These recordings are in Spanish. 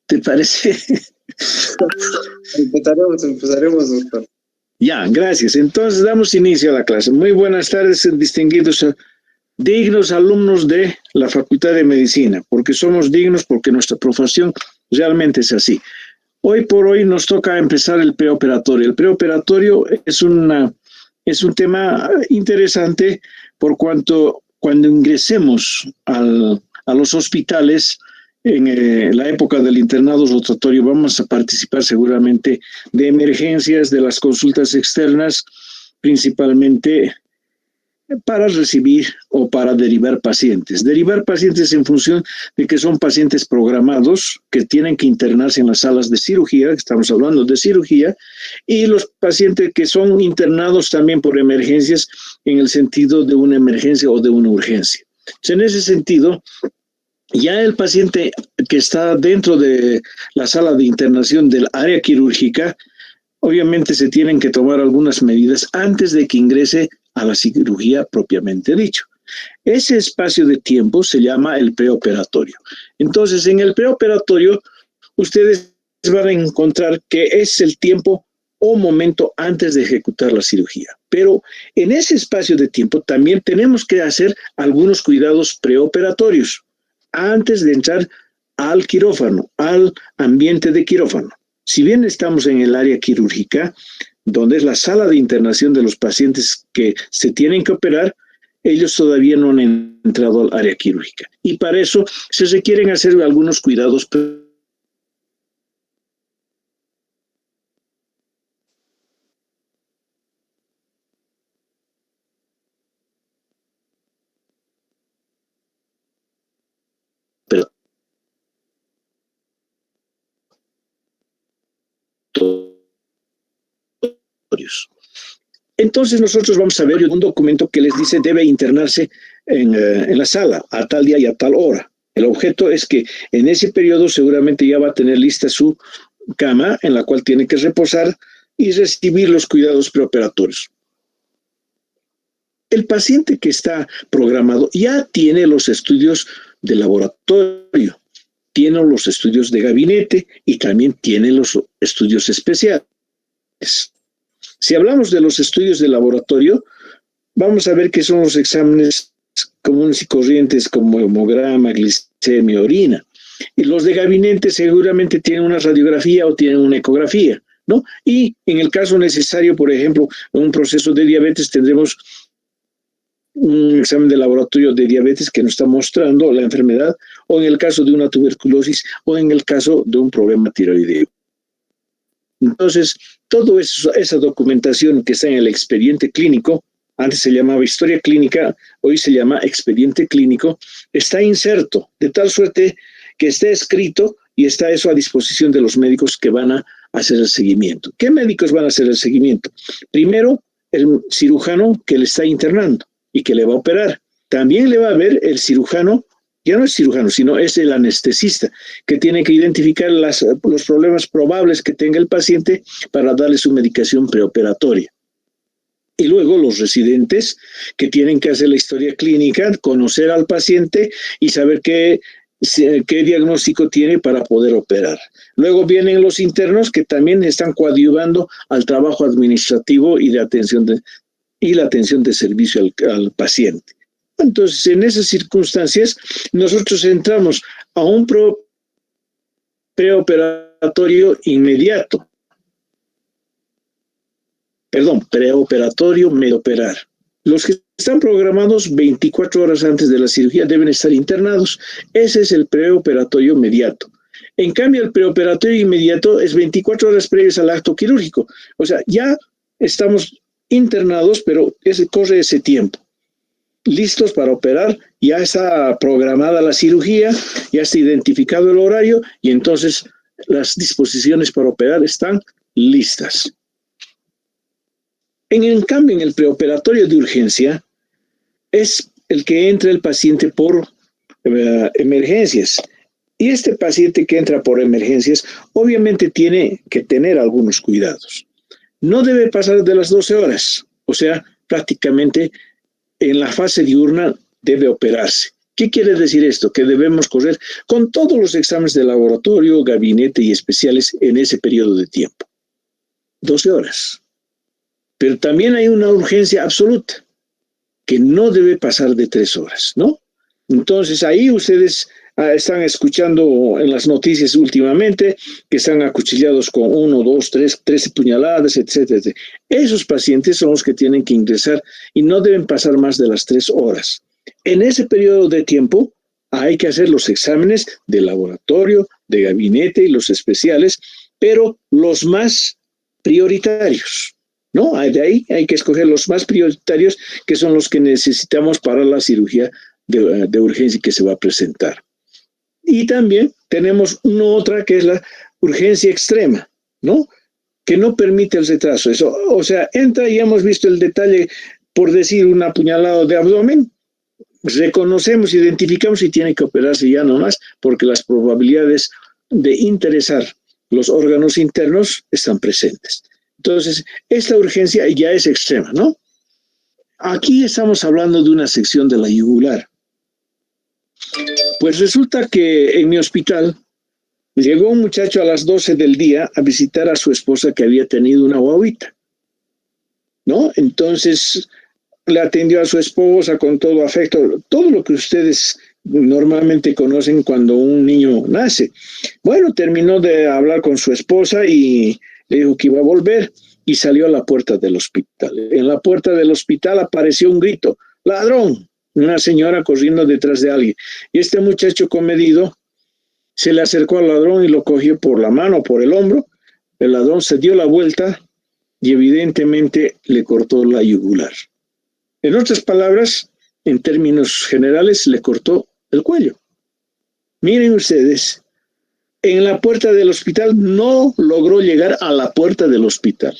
¿Te parece? Empezaremos, doctor. Ya, gracias. Entonces damos inicio a la clase. Muy buenas tardes, distinguidos, dignos alumnos de la Facultad de Medicina, porque somos dignos, porque nuestra profesión realmente es así. Hoy por hoy nos toca empezar el preoperatorio. El preoperatorio es un tema interesante por cuanto cuando ingresemos a los hospitales en la época del internado rotatorio vamos a participar seguramente de emergencias, de las consultas externas, principalmente para recibir o para derivar pacientes. Derivar pacientes en función de que son pacientes programados que tienen que internarse en las salas de cirugía, estamos hablando de cirugía, y los pacientes que son internados también por emergencias en el sentido de una emergencia o de una urgencia. Entonces, en ese sentido, ya el paciente que está dentro de la sala de internación del área quirúrgica, obviamente se tienen que tomar algunas medidas antes de que ingrese a la cirugía propiamente dicho. Ese espacio de tiempo se llama el preoperatorio. Entonces, en el preoperatorio, ustedes van a encontrar que es el tiempo o momento antes de ejecutar la cirugía. Pero en ese espacio de tiempo también tenemos que hacer algunos cuidados preoperatorios antes de entrar al quirófano, al ambiente de quirófano. Si bien estamos en el área quirúrgica, donde es la sala de internación de los pacientes que se tienen que operar, ellos todavía no han entrado al área quirúrgica. Y para eso se requieren hacer algunos cuidados. Entonces nosotros vamos a ver un documento que les dice debe internarse en la sala a tal día y a tal hora. El objeto es que en ese periodo seguramente ya va a tener lista su cama en la cual tiene que reposar y recibir los cuidados preoperatorios. El paciente que está programado ya tiene los estudios de laboratorio, tiene los estudios de gabinete y también tiene los estudios especiales. Si hablamos de los estudios de laboratorio, vamos a ver que son los exámenes comunes y corrientes como hemograma, glicemia, orina. Y los de gabinete seguramente tienen una radiografía o tienen una ecografía, ¿no? Y en el caso necesario, por ejemplo, en un proceso de diabetes tendremos un examen de laboratorio de diabetes que nos está mostrando la enfermedad, o en el caso de una tuberculosis, o en el caso de un problema tiroideo. Entonces, toda esa documentación que está en el expediente clínico, antes se llamaba historia clínica, hoy se llama expediente clínico, está inserto, de tal suerte que está escrito y está eso a disposición de los médicos que van a hacer el seguimiento. ¿Qué médicos van a hacer el seguimiento? Primero, el cirujano que le está internando y que le va a operar. También le va a ver el cirujano, ya no es cirujano, sino es el anestesista, que tiene que identificar los problemas probables que tenga el paciente para darle su medicación preoperatoria. Y luego los residentes que tienen que hacer la historia clínica, conocer al paciente y saber qué diagnóstico tiene para poder operar. Luego vienen los internos que también están coadyuvando al trabajo administrativo y la atención de servicio al paciente. Entonces, en esas circunstancias, nosotros entramos a un preoperatorio inmediato. Preoperatorio medioperar. Los que están programados 24 horas antes de la cirugía deben estar internados. Ese es el preoperatorio inmediato. En cambio, el preoperatorio inmediato es 24 horas previas al acto quirúrgico. O sea, ya estamos internados, pero corre ese tiempo. Listos para operar, ya está programada la cirugía, ya está identificado el horario y entonces las disposiciones para operar están listas. En cambio, en el preoperatorio de urgencia es el que entra el paciente por emergencias. Y este paciente que entra por emergencias obviamente tiene que tener algunos cuidados. No debe pasar de las 12 horas, o sea, prácticamente en la fase diurna debe operarse. ¿Qué quiere decir esto? Que debemos correr con todos los exámenes de laboratorio, gabinete y especiales en ese periodo de tiempo. 12 horas. Pero también hay una urgencia absoluta, que no debe pasar de 3 horas, ¿no? Entonces ahí ustedes están escuchando en las noticias últimamente que están acuchillados con 1, 2, 3, 13 puñaladas, etcétera, etcétera. Esos pacientes son los que tienen que ingresar y no deben pasar más de las 3 horas. En ese periodo de tiempo hay que hacer los exámenes de laboratorio, de gabinete y los especiales, pero los más prioritarios, ¿no? De ahí hay que escoger los más prioritarios, que son los que necesitamos para la cirugía de urgencia que se va a presentar. Y también tenemos una otra que es la urgencia extrema, ¿no? Que no permite el retraso. Eso, o sea, entra y hemos visto el detalle, por decir, un apuñalado de abdomen, reconocemos, identificamos y tiene que operarse ya nomás, porque las probabilidades de interesar los órganos internos están presentes. Entonces, esta urgencia ya es extrema, ¿no? Aquí estamos hablando de una sección de la yugular. Pues resulta que en mi hospital llegó un muchacho a las 12 del día a visitar a su esposa que había tenido una guaguita, ¿no? Entonces le atendió a su esposa con todo afecto, todo lo que ustedes normalmente conocen cuando un niño nace. Bueno, terminó de hablar con su esposa y le dijo que iba a volver y salió a la puerta del hospital. En la puerta del hospital apareció un grito: ¡ladrón! Una señora corriendo detrás de alguien. Y este muchacho comedido se le acercó al ladrón y lo cogió por la mano, por el hombro. El ladrón se dio la vuelta y evidentemente le cortó la yugular. En otras palabras, en términos generales, le cortó el cuello. Miren ustedes, en la puerta del hospital no logró llegar a la puerta del hospital.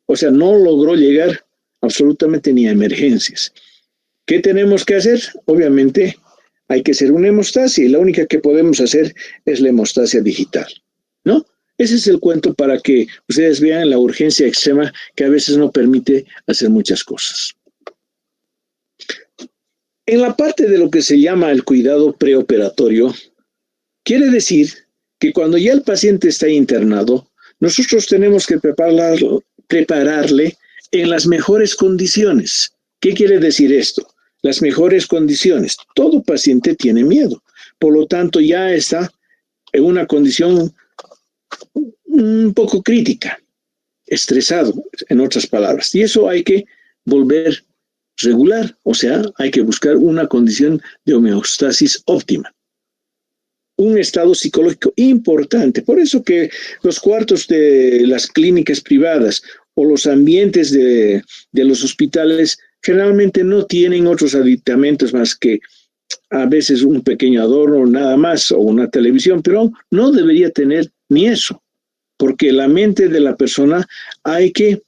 O sea, no logró llegar absolutamente ni a emergencias. ¿Qué tenemos que hacer? Obviamente hay que hacer una hemostasia y la única que podemos hacer es la hemostasia digital, ¿no? Ese es el cuento para que ustedes vean la urgencia extrema que a veces no permite hacer muchas cosas. En la parte de lo que se llama el cuidado preoperatorio, quiere decir que cuando ya el paciente está internado, nosotros tenemos que prepararle en las mejores condiciones. ¿Qué quiere decir esto? Las mejores condiciones. Todo paciente tiene miedo, por lo tanto ya está en una condición un poco crítica, estresado, en otras palabras. Y eso hay que volver regular, o sea, hay que buscar una condición de homeostasis óptima. Un estado psicológico importante. Por eso que los cuartos de las clínicas privadas o los ambientes de los hospitales generalmente no tienen otros aditamentos más que a veces un pequeño adorno, nada más, o una televisión, pero no debería tener ni eso, porque la mente de la persona hay que,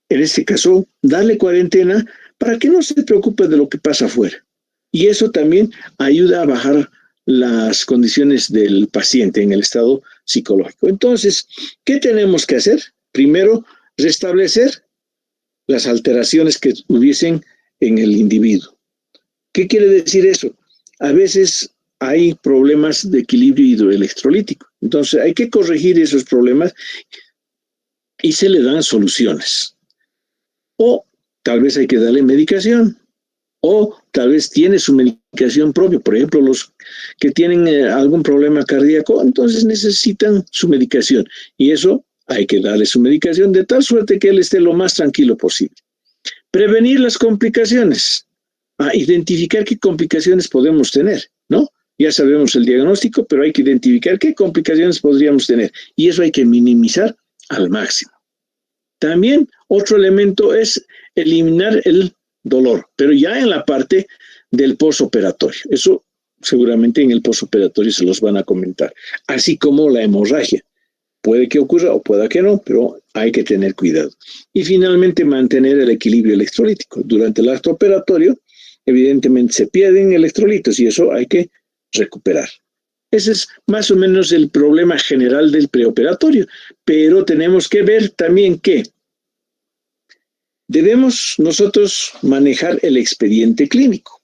en este caso, darle cuarentena para que no se preocupe de lo que pasa afuera. Y eso también ayuda a bajar las condiciones del paciente en el estado psicológico. Entonces, ¿qué tenemos que hacer? Primero, restablecer las alteraciones que hubiesen en el individuo. ¿Qué quiere decir eso? A veces hay problemas de equilibrio hidroelectrolítico. Entonces, hay que corregir esos problemas y se le dan soluciones. O tal vez hay que darle medicación, o tal vez tiene su medicación propia. Por ejemplo, los que tienen algún problema cardíaco, entonces necesitan su medicación. Y eso hay que darle su medicación de tal suerte que él esté lo más tranquilo posible. Prevenir las complicaciones. Identificar qué complicaciones podemos tener, ¿no? Ya sabemos el diagnóstico, pero hay que identificar qué complicaciones podríamos tener. Y eso hay que minimizar al máximo. También otro elemento es eliminar el dolor, pero ya en la parte del posoperatorio. Eso seguramente en el posoperatorio se los van a comentar. Así como la hemorragia. Puede que ocurra o pueda que no, pero hay que tener cuidado. Y finalmente mantener el equilibrio electrolítico. Durante el acto operatorio, evidentemente se pierden electrolitos y eso hay que recuperar. Ese es más o menos el problema general del preoperatorio, pero tenemos que ver también que debemos nosotros manejar el expediente clínico.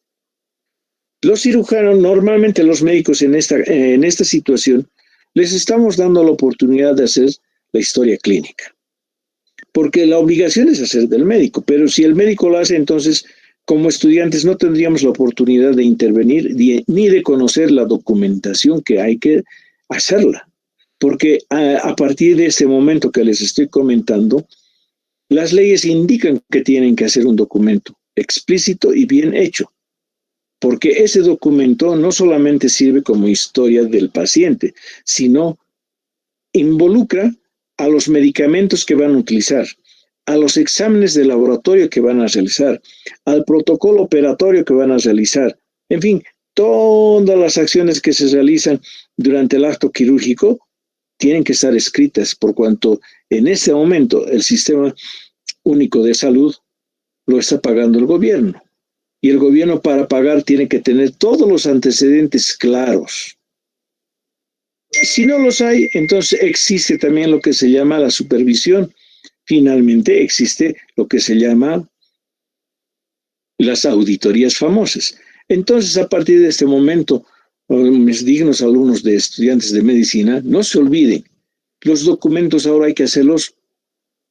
Los cirujanos, normalmente los médicos en esta situación, les estamos dando la oportunidad de hacer la historia clínica. Porque la obligación es hacer del médico, pero si el médico lo hace, entonces como estudiantes no tendríamos la oportunidad de intervenir ni de conocer la documentación que hay que hacerla. Porque a partir de este momento que les estoy comentando, las leyes indican que tienen que hacer un documento explícito y bien hecho. Porque ese documento no solamente sirve como historia del paciente, sino involucra a los medicamentos que van a utilizar, a los exámenes de laboratorio que van a realizar, al protocolo operatorio que van a realizar, en fin, todas las acciones que se realizan durante el acto quirúrgico tienen que estar escritas, por cuanto en este momento el Sistema Único de Salud lo está pagando el gobierno. Y el gobierno para pagar tiene que tener todos los antecedentes claros. Si no los hay, entonces existe también lo que se llama la supervisión. Finalmente existe lo que se llama las auditorías famosas. Entonces, a partir de este momento, mis dignos alumnos de estudiantes de medicina, no se olviden, los documentos ahora hay que hacerlos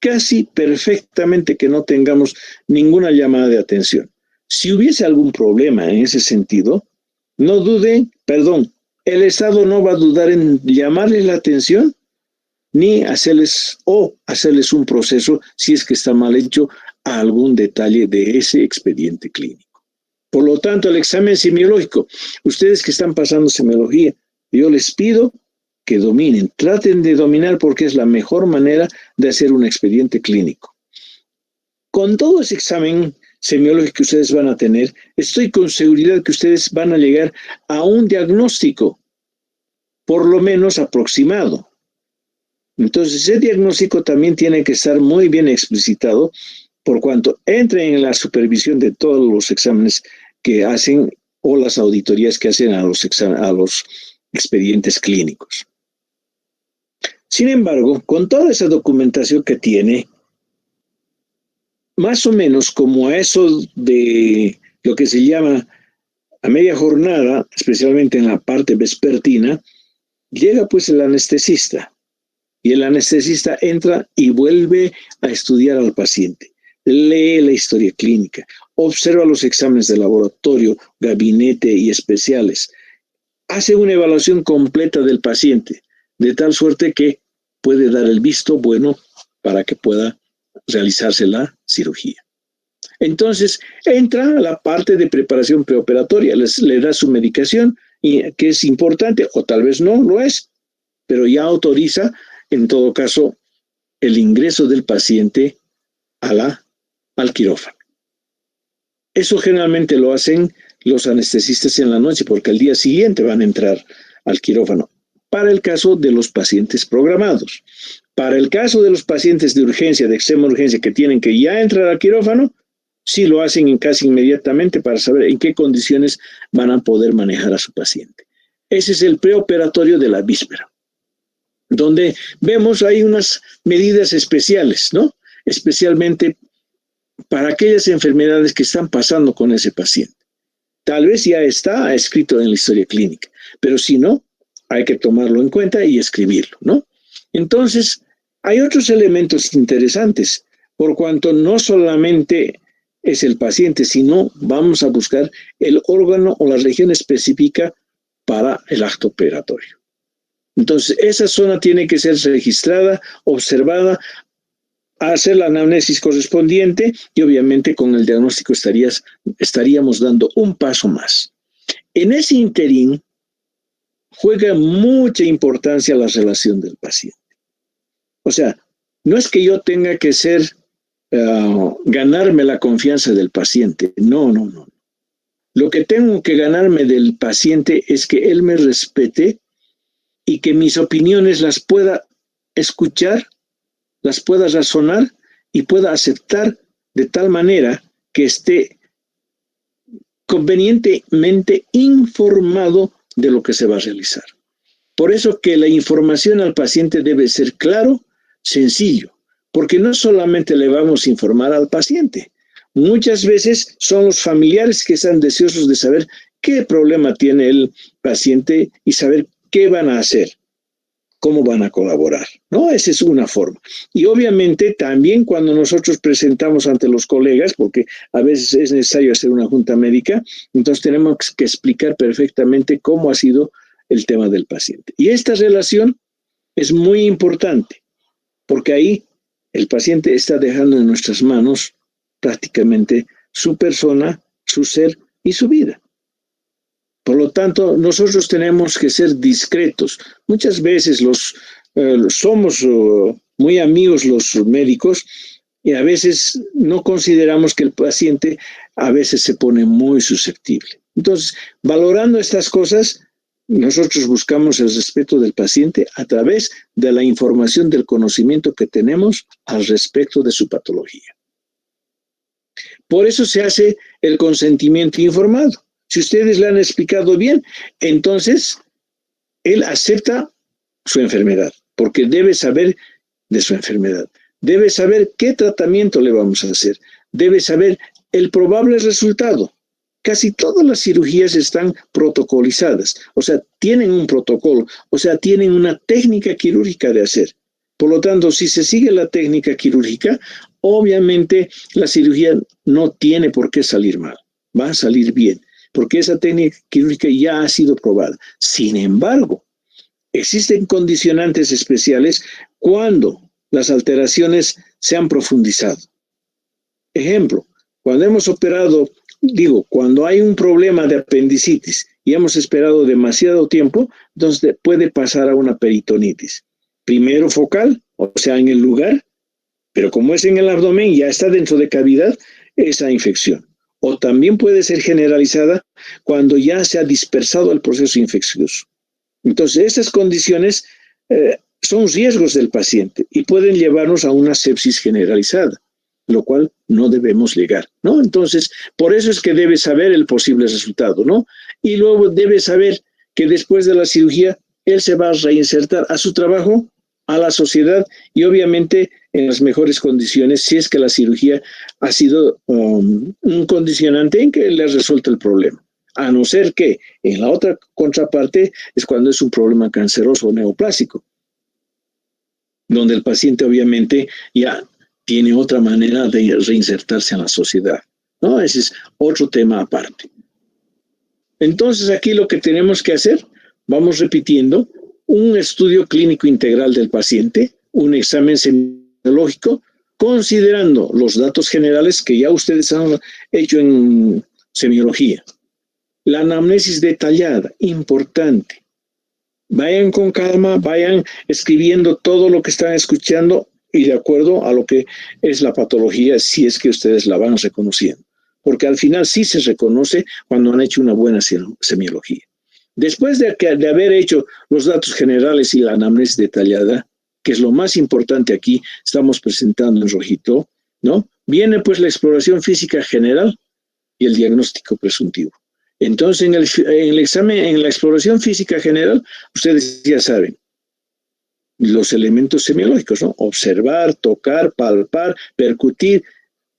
casi perfectamente, que no tengamos ninguna llamada de atención. Si hubiese algún problema en ese sentido, no duden, el Estado no va a dudar en llamarles la atención ni hacerles un proceso, si es que está mal hecho, a algún detalle de ese expediente clínico. Por lo tanto, el examen semiológico, ustedes que están pasando semiología, yo les pido que dominen, traten de dominar porque es la mejor manera de hacer un expediente clínico. Con todo ese examen semiológico que ustedes van a tener, estoy con seguridad que ustedes van a llegar a un diagnóstico, por lo menos aproximado. Entonces, ese diagnóstico también tiene que estar muy bien explicitado, por cuanto entre en la supervisión de todos los exámenes que hacen o las auditorías que hacen a los expedientes clínicos. Sin embargo, con toda esa documentación que tiene, más o menos como a eso de lo que se llama a media jornada, especialmente en la parte vespertina, llega pues el anestesista. Y el anestesista entra y vuelve a estudiar al paciente. Lee la historia clínica, observa los exámenes de laboratorio, gabinete y especiales. Hace una evaluación completa del paciente, de tal suerte que puede dar el visto bueno para que pueda realizarse la cirugía. Entonces, entra a la parte de preparación preoperatoria, le da su medicación, que es importante, o tal vez no lo es, pero ya autoriza, en todo caso, el ingreso del paciente al quirófano. Eso generalmente lo hacen los anestesistas en la noche, porque al día siguiente van a entrar al quirófano, para el caso de los pacientes programados. Para el caso de los pacientes de urgencia, de extrema urgencia, que tienen que ya entrar al quirófano, sí lo hacen casi inmediatamente para saber en qué condiciones van a poder manejar a su paciente. Ese es el preoperatorio de la víspera, donde vemos hay unas medidas especiales, ¿no? Especialmente para aquellas enfermedades que están pasando con ese paciente. Tal vez ya está escrito en la historia clínica, pero si no, hay que tomarlo en cuenta y escribirlo, ¿no? Entonces, hay otros elementos interesantes, por cuanto no solamente es el paciente, sino vamos a buscar el órgano o la región específica para el acto operatorio. Entonces, esa zona tiene que ser registrada, observada, hacer la anamnesis correspondiente y obviamente con el diagnóstico estaríamos dando un paso más. En ese interín juega mucha importancia la relación del paciente. O sea, no es que yo tenga que ganarme la confianza del paciente. No. Lo que tengo que ganarme del paciente es que él me respete y que mis opiniones las pueda escuchar, las pueda razonar y pueda aceptar de tal manera que esté convenientemente informado de lo que se va a realizar. Por eso que la información al paciente debe ser claro, sencillo, porque no solamente le vamos a informar al paciente, muchas veces son los familiares que están deseosos de saber qué problema tiene el paciente y saber qué van a hacer, cómo van a colaborar, ¿no? Esa es una forma. Y obviamente también cuando nosotros presentamos ante los colegas, porque a veces es necesario hacer una junta médica, entonces tenemos que explicar perfectamente cómo ha sido el tema del paciente. Y esta relación es muy importante, porque ahí el paciente está dejando en nuestras manos prácticamente su persona, su ser y su vida. Por lo tanto, nosotros tenemos que ser discretos. Muchas veces somos muy amigos los médicos y a veces no consideramos que el paciente a veces se pone muy susceptible. Entonces, valorando estas cosas, nosotros buscamos el respeto del paciente a través de la información, del conocimiento que tenemos al respecto de su patología. Por eso se hace el consentimiento informado. Si ustedes le han explicado bien, entonces él acepta su enfermedad, porque debe saber de su enfermedad. Debe saber qué tratamiento le vamos a hacer. Debe saber el probable resultado. Casi todas las cirugías están protocolizadas, o sea, tienen un protocolo, o sea, tienen una técnica quirúrgica de hacer. Por lo tanto, si se sigue la técnica quirúrgica, obviamente la cirugía no tiene por qué salir mal, va a salir bien, porque esa técnica quirúrgica ya ha sido probada. Sin embargo, existen condicionantes especiales cuando las alteraciones se han profundizado. Ejemplo, cuando hemos operado, cuando hay un problema de apendicitis y hemos esperado demasiado tiempo, entonces puede pasar a una peritonitis. Primero focal, o sea, en el lugar, pero como es en el abdomen, ya está dentro de cavidad esa infección. O también puede ser generalizada cuando ya se ha dispersado el proceso infeccioso. Entonces, esas condiciones son riesgos del paciente y pueden llevarnos a una sepsis generalizada, lo cual no debemos llegar, ¿no? Entonces, por eso es que debe saber el posible resultado, ¿no? Y luego debe saber que después de la cirugía, él se va a reinsertar a su trabajo, a la sociedad y obviamente en las mejores condiciones si es que la cirugía ha sido un condicionante en que le ha resuelto el problema. A no ser que en la otra contraparte es cuando es un problema canceroso o neoplásico, donde el paciente obviamente ya tiene otra manera de reinsertarse en la sociedad, ¿no? Ese es otro tema aparte. Entonces aquí lo que tenemos que hacer, vamos repitiendo, un estudio clínico integral del paciente, un examen semiológico, considerando los datos generales que ya ustedes han hecho en semiología. La anamnesis detallada, importante. Vayan con calma, vayan escribiendo todo lo que están escuchando y de acuerdo a lo que es la patología, si es que ustedes la van reconociendo. Porque al final sí se reconoce cuando han hecho una buena semiología. Después de haber hecho los datos generales y la anamnesis detallada, que es lo más importante aquí, estamos presentando en rojito, ¿no? Viene pues la exploración física general y el diagnóstico presuntivo. Entonces, en el examen, en la exploración física general, ustedes ya saben los elementos semiológicos, ¿no? Observar, tocar, palpar, percutir,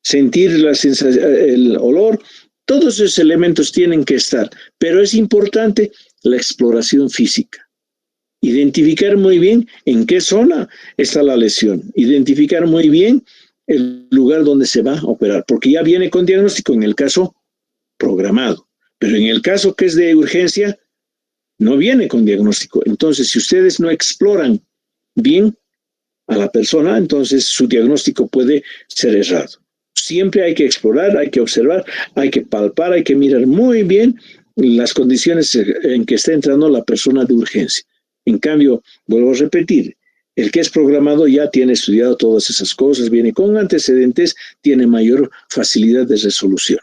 sentir el olor. Todos esos elementos tienen que estar, pero es importante la exploración física. Identificar muy bien en qué zona está la lesión, identificar muy bien el lugar donde se va a operar, porque ya viene con diagnóstico en el caso programado, pero en el caso que es de urgencia, no viene con diagnóstico. Entonces, si ustedes no exploran bien a la persona, entonces su diagnóstico puede ser errado. Siempre hay que explorar, hay que observar, hay que palpar, hay que mirar muy bien las condiciones en que está entrando la persona de urgencia. En cambio, vuelvo a repetir, el que es programado ya tiene estudiado todas esas cosas, viene con antecedentes, tiene mayor facilidad de resolución.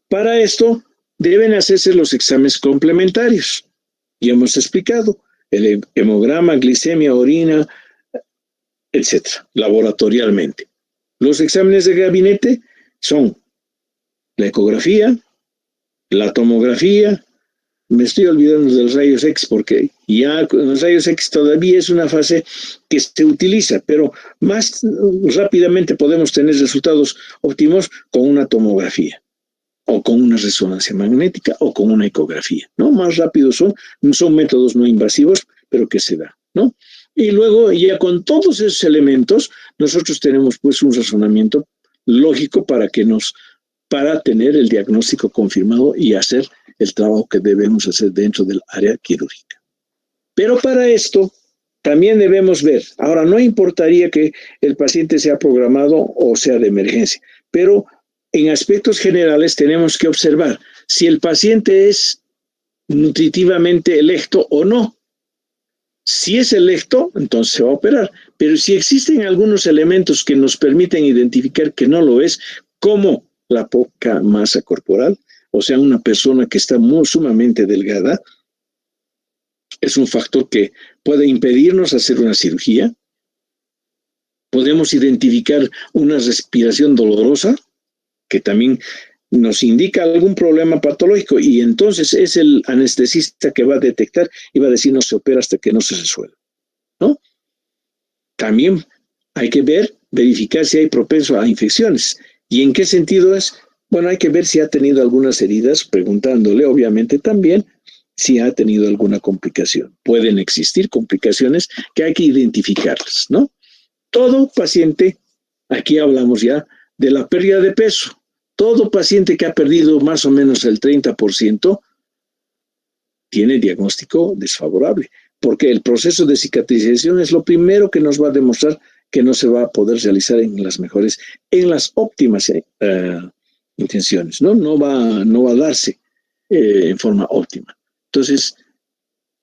Para esto, deben hacerse los exámenes complementarios. Ya hemos explicado, el hemograma, glicemia, orina, etcétera, laboratorialmente. Los exámenes de gabinete son la ecografía, la tomografía, me estoy olvidando de los rayos X porque ya con los rayos X todavía es una fase que se utiliza, pero más rápidamente podemos tener resultados óptimos con una tomografía. o con una resonancia magnética, o con una ecografía, ¿no? Más rápido son métodos no invasivos, pero que se da, ¿no? Y luego, ya con todos esos elementos, nosotros tenemos pues un razonamiento lógico para tener el diagnóstico confirmado y hacer el trabajo que debemos hacer dentro del área quirúrgica. Pero para esto también debemos ver, ahora no importaría que el paciente sea programado o sea de emergencia, pero en aspectos generales tenemos que observar si el paciente es nutritivamente electo o no. Si es electo, entonces se va a operar, pero si existen algunos elementos que nos permiten identificar que no lo es, como la poca masa corporal, o sea, una persona que está sumamente delgada, es un factor que puede impedirnos hacer una cirugía. Podemos identificar una respiración dolorosa, que también nos indica algún problema patológico, y entonces es el anestesista que va a detectar y va a decir no se opera hasta que no se resuelva, ¿no? También hay que verificar si hay propenso a infecciones. ¿Y en qué sentido es? Bueno, hay que ver si ha tenido algunas heridas, preguntándole obviamente también si ha tenido alguna complicación. Pueden existir complicaciones que hay que identificarlas, ¿no? Todo paciente, aquí hablamos ya de la pérdida de peso, todo paciente que ha perdido más o menos el 30% tiene diagnóstico desfavorable, porque el proceso de cicatrización es lo primero que nos va a demostrar que no se va a poder realizar en las óptimas intenciones, ¿no? No va a darse en forma óptima. Entonces,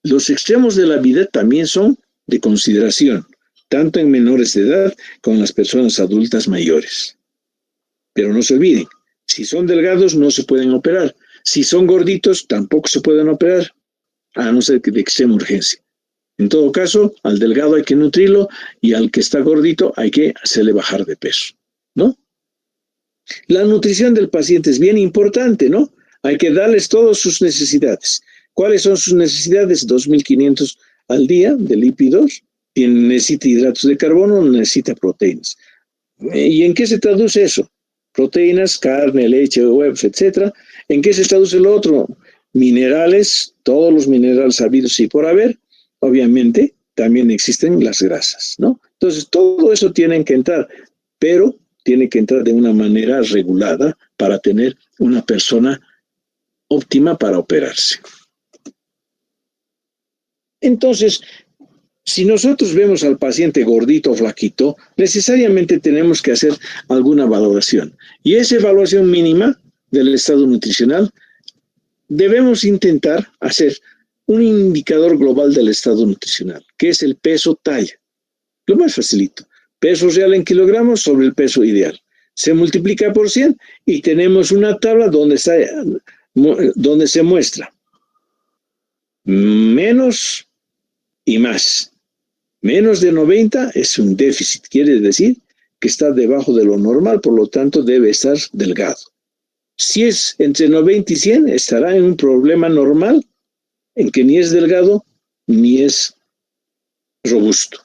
los extremos de la vida también son de consideración, tanto en menores de edad como en las personas adultas mayores. Pero no se olviden, si son delgados no se pueden operar, si son gorditos tampoco se pueden operar, a no ser que de extrema urgencia. En todo caso, al delgado hay que nutrirlo y al que está gordito hay que hacerle bajar de peso, ¿no? La nutrición del paciente es bien importante, ¿no? Hay que darles todas sus necesidades. ¿Cuáles son sus necesidades? 2.500 al día de lípidos, necesita hidratos de carbono, necesita proteínas. ¿Y en qué se traduce eso? Proteínas, carne, leche, huevos, etcétera. ¿En qué se traduce lo otro? Minerales, todos los minerales habidos y por haber. Obviamente, también existen las grasas, ¿no? Entonces, todo eso tiene que entrar, pero tiene que entrar de una manera regulada para tener una persona óptima para operarse. Entonces, si nosotros vemos al paciente gordito o flaquito, necesariamente tenemos que hacer alguna valoración. Y esa evaluación mínima del estado nutricional, debemos intentar hacer un indicador global del estado nutricional, que es el peso-talla. Lo más facilito. Peso real en kilogramos sobre el peso ideal. Se multiplica por 100 y tenemos una tabla donde se muestra menos y más. Menos de 90 es un déficit, quiere decir que está debajo de lo normal, por lo tanto debe estar delgado. Si es entre 90 y 100, estará en un problema normal, en que ni es delgado ni es robusto,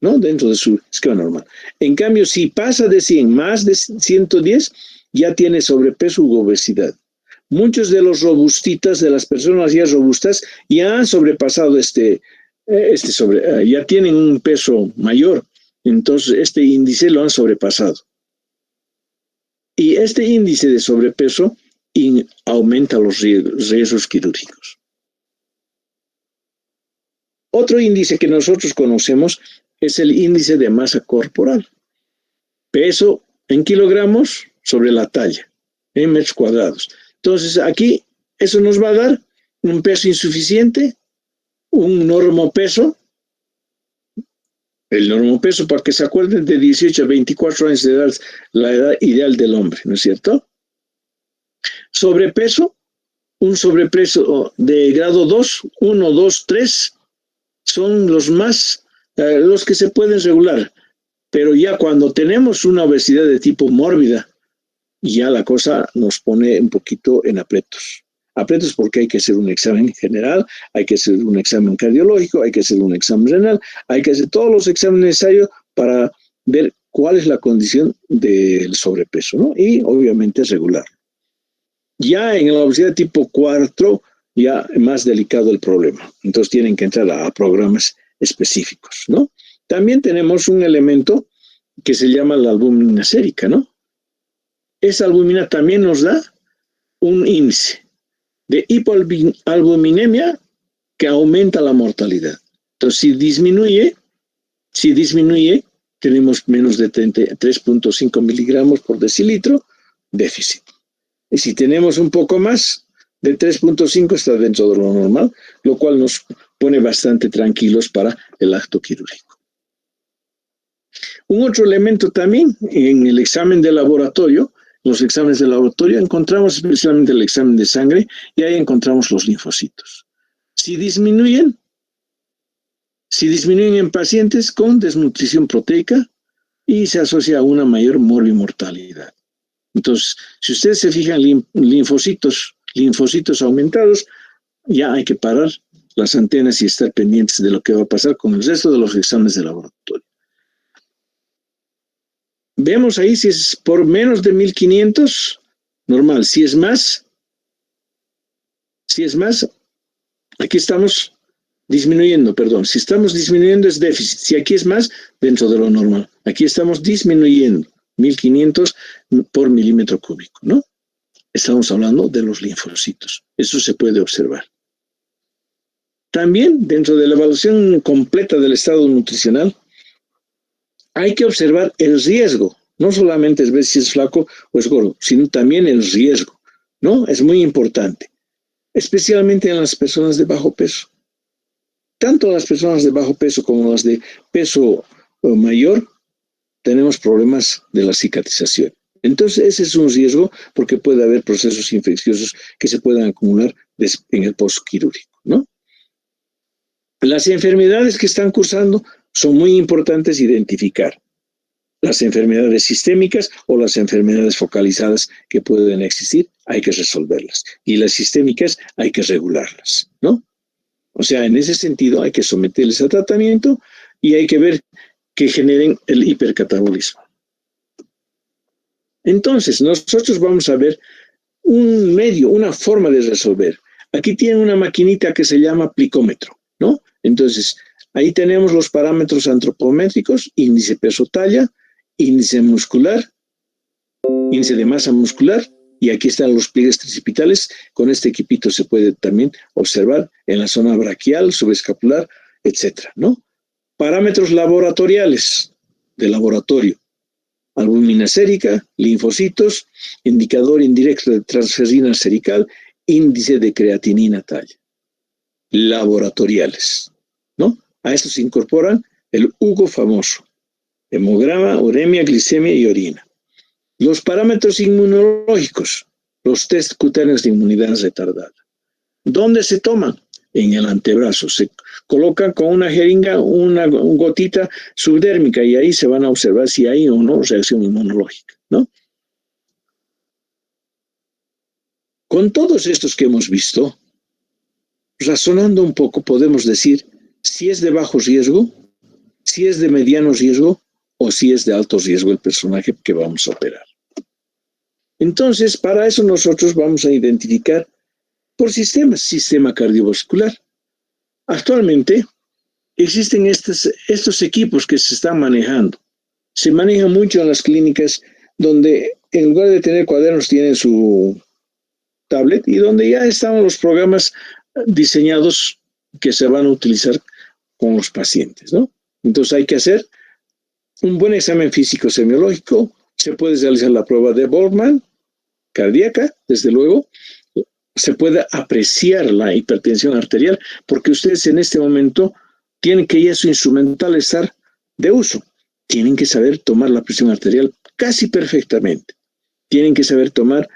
¿no? Dentro de su esquema normal. En cambio, si pasa de 100, más de 110, ya tiene sobrepeso u obesidad. Muchos de los robustitas, de las personas ya robustas, ya han sobrepasado ya tienen un peso mayor, entonces este índice lo han sobrepasado. Y este índice de sobrepeso aumenta los riesgos quirúrgicos. Otro índice que nosotros conocemos es el índice de masa corporal. Peso en kilogramos sobre la talla, en metros cuadrados. Entonces aquí eso nos va a dar un peso insuficiente, un normopeso. El normopeso, para que se acuerden, de 18 a 24 años de edad, la edad ideal del hombre, ¿no es cierto? Sobrepeso, un sobrepeso de grado 2, 1, 2, 3, son los que se pueden regular. Pero ya cuando tenemos una obesidad de tipo mórbida, ya la cosa nos pone un poquito en aprietos. Aprietos porque hay que hacer un examen general, hay que hacer un examen cardiológico, hay que hacer un examen renal, hay que hacer todos los exámenes necesarios para ver cuál es la condición del sobrepeso, ¿no? Y obviamente regular. Ya en la obesidad tipo 4, ya es más delicado el problema. Entonces tienen que entrar a programas específicos, ¿no? También tenemos un elemento que se llama la albúmina sérica, ¿no? Esa albúmina también nos da un índice de hipoalbuminemia que aumenta la mortalidad. Entonces, si disminuye, tenemos menos de 3.5 miligramos por decilitro, déficit. Y si tenemos un poco más de 3.5, está dentro de lo normal, lo cual nos pone bastante tranquilos para el acto quirúrgico. Un otro elemento también en el examen de laboratorio, los exámenes de laboratorio, encontramos especialmente el examen de sangre y ahí encontramos los linfocitos. Si disminuyen en pacientes con desnutrición proteica y se asocia a una mayor morbimortalidad. Entonces, si ustedes se fijan, linfocitos aumentados, ya hay que parar las antenas y estar pendientes de lo que va a pasar con el resto de los exámenes de laboratorio. Vemos ahí si es por menos de 1500, normal. Si es más, aquí estamos disminuyendo, perdón. Si estamos disminuyendo es déficit. Si aquí es más, dentro de lo normal. Aquí estamos disminuyendo 1500 por milímetro cúbico, ¿no? Estamos hablando de los linfocitos. Eso se puede observar. También, dentro de la evaluación completa del estado nutricional, hay que observar el riesgo. No solamente es ver si es flaco o es gordo, sino también el riesgo, ¿no? Es muy importante, especialmente en las personas de bajo peso. Tanto las personas de bajo peso como las de peso mayor, tenemos problemas de la cicatrización. Entonces, ese es un riesgo porque puede haber procesos infecciosos que se puedan acumular en el postquirúrgico, ¿no? Las enfermedades que están cursando son muy importantes identificar. Las enfermedades sistémicas o las enfermedades focalizadas que pueden existir, hay que resolverlas. Y las sistémicas hay que regularlas, ¿no? O sea, en ese sentido hay que someterles a tratamiento y hay que ver que generen el hipercatabolismo. Entonces, nosotros vamos a ver un medio, una forma de resolver. Aquí tienen una maquinita que se llama plicómetro, ¿no? Entonces, ahí tenemos los parámetros antropométricos, índice peso-talla, índice muscular, índice de masa muscular, y aquí están los pliegues tricipitales. Con este equipito se puede también observar en la zona braquial, subescapular, etcétera, ¿no? Parámetros laboratoriales de laboratorio. Albúmina sérica, linfocitos, indicador indirecto de transferrina sérica, índice de creatinina talla. Laboratoriales, ¿no? A esto se incorporan el Hugo famoso, hemograma, uremia, glicemia y orina. Los parámetros inmunológicos, los test cutáneos de inmunidad retardada. ¿Dónde se toman? En el antebrazo. Se colocan con una jeringa, una gotita subdérmica y ahí se van a observar si hay o no reacción inmunológica, ¿no? Con todos estos que hemos visto, razonando un poco, podemos decir si es de bajo riesgo, si es de mediano riesgo o si es de alto riesgo el personaje que vamos a operar. Entonces, para eso nosotros vamos a identificar por sistemas, sistema cardiovascular. Actualmente existen estos equipos que se están manejando. Se manejan mucho en las clínicas donde en lugar de tener cuadernos tienen su tablet y donde ya están los programas diseñados que se van a utilizar con los pacientes, ¿no? Entonces hay que hacer un buen examen físico semiológico, se puede realizar la prueba de Boltzmann, cardíaca, desde luego, se puede apreciar la hipertensión arterial, porque ustedes en este momento tienen que ya su instrumental estar de uso. Tienen que saber tomar la presión arterial casi perfectamente. Tienen que saber tomar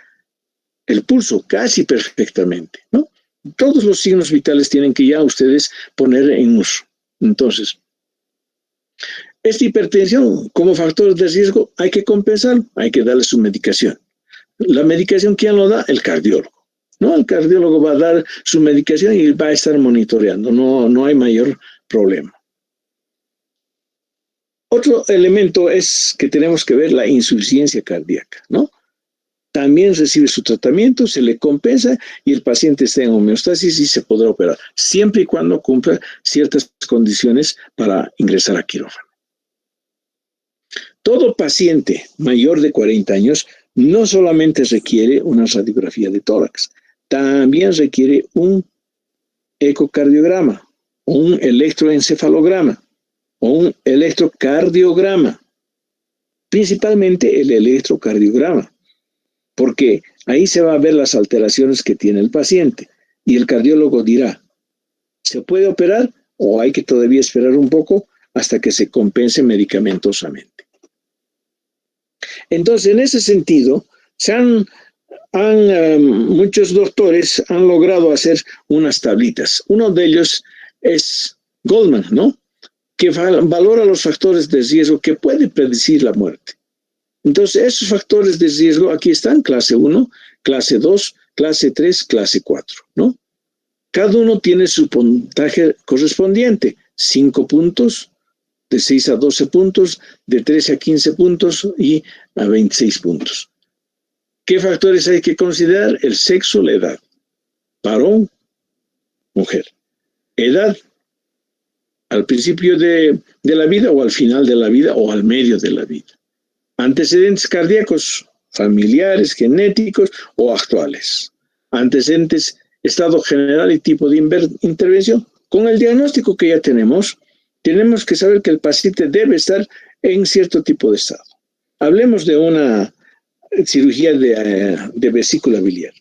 el pulso casi perfectamente, ¿no? Todos los signos vitales tienen que ya ustedes poner en uso. Entonces, esta hipertensión como factor de riesgo hay que compensar, hay que darle su medicación. La medicación, ¿quién lo da? El cardiólogo, ¿no? El cardiólogo va a dar su medicación y va a estar monitoreando, no hay mayor problema. Otro elemento es que tenemos que ver la insuficiencia cardíaca, ¿no? también recibe su tratamiento, se le compensa y el paciente está en homeostasis y se podrá operar, siempre y cuando cumpla ciertas condiciones para ingresar a quirófano. Todo paciente mayor de 40 años no solamente requiere una radiografía de tórax, también requiere un ecocardiograma, un electroencefalograma o un electrocardiograma, principalmente el electrocardiograma, porque ahí se va a ver las alteraciones que tiene el paciente y el cardiólogo dirá, ¿se puede operar o hay que todavía esperar un poco hasta que se compense medicamentosamente? Entonces, en ese sentido, muchos doctores han logrado hacer unas tablitas. Uno de ellos es Goldman, ¿no? Que valora los factores de riesgo que puede predecir la muerte. Entonces, esos factores de riesgo aquí están, clase 1, clase 2, clase 3, clase 4, ¿no? Cada uno tiene su puntaje correspondiente, 5 puntos, de 6 a 12 puntos, de 13 a 15 puntos y a 26 puntos. ¿Qué factores hay que considerar? El sexo, la edad. Varón, mujer. Edad, al principio de la vida o al final de la vida o al medio de la vida. Antecedentes cardíacos, familiares, genéticos o actuales. Antecedentes, estado general y tipo de intervención. Con el diagnóstico que ya tenemos que saber que el paciente debe estar en cierto tipo de estado. Hablemos de una cirugía de vesícula biliar.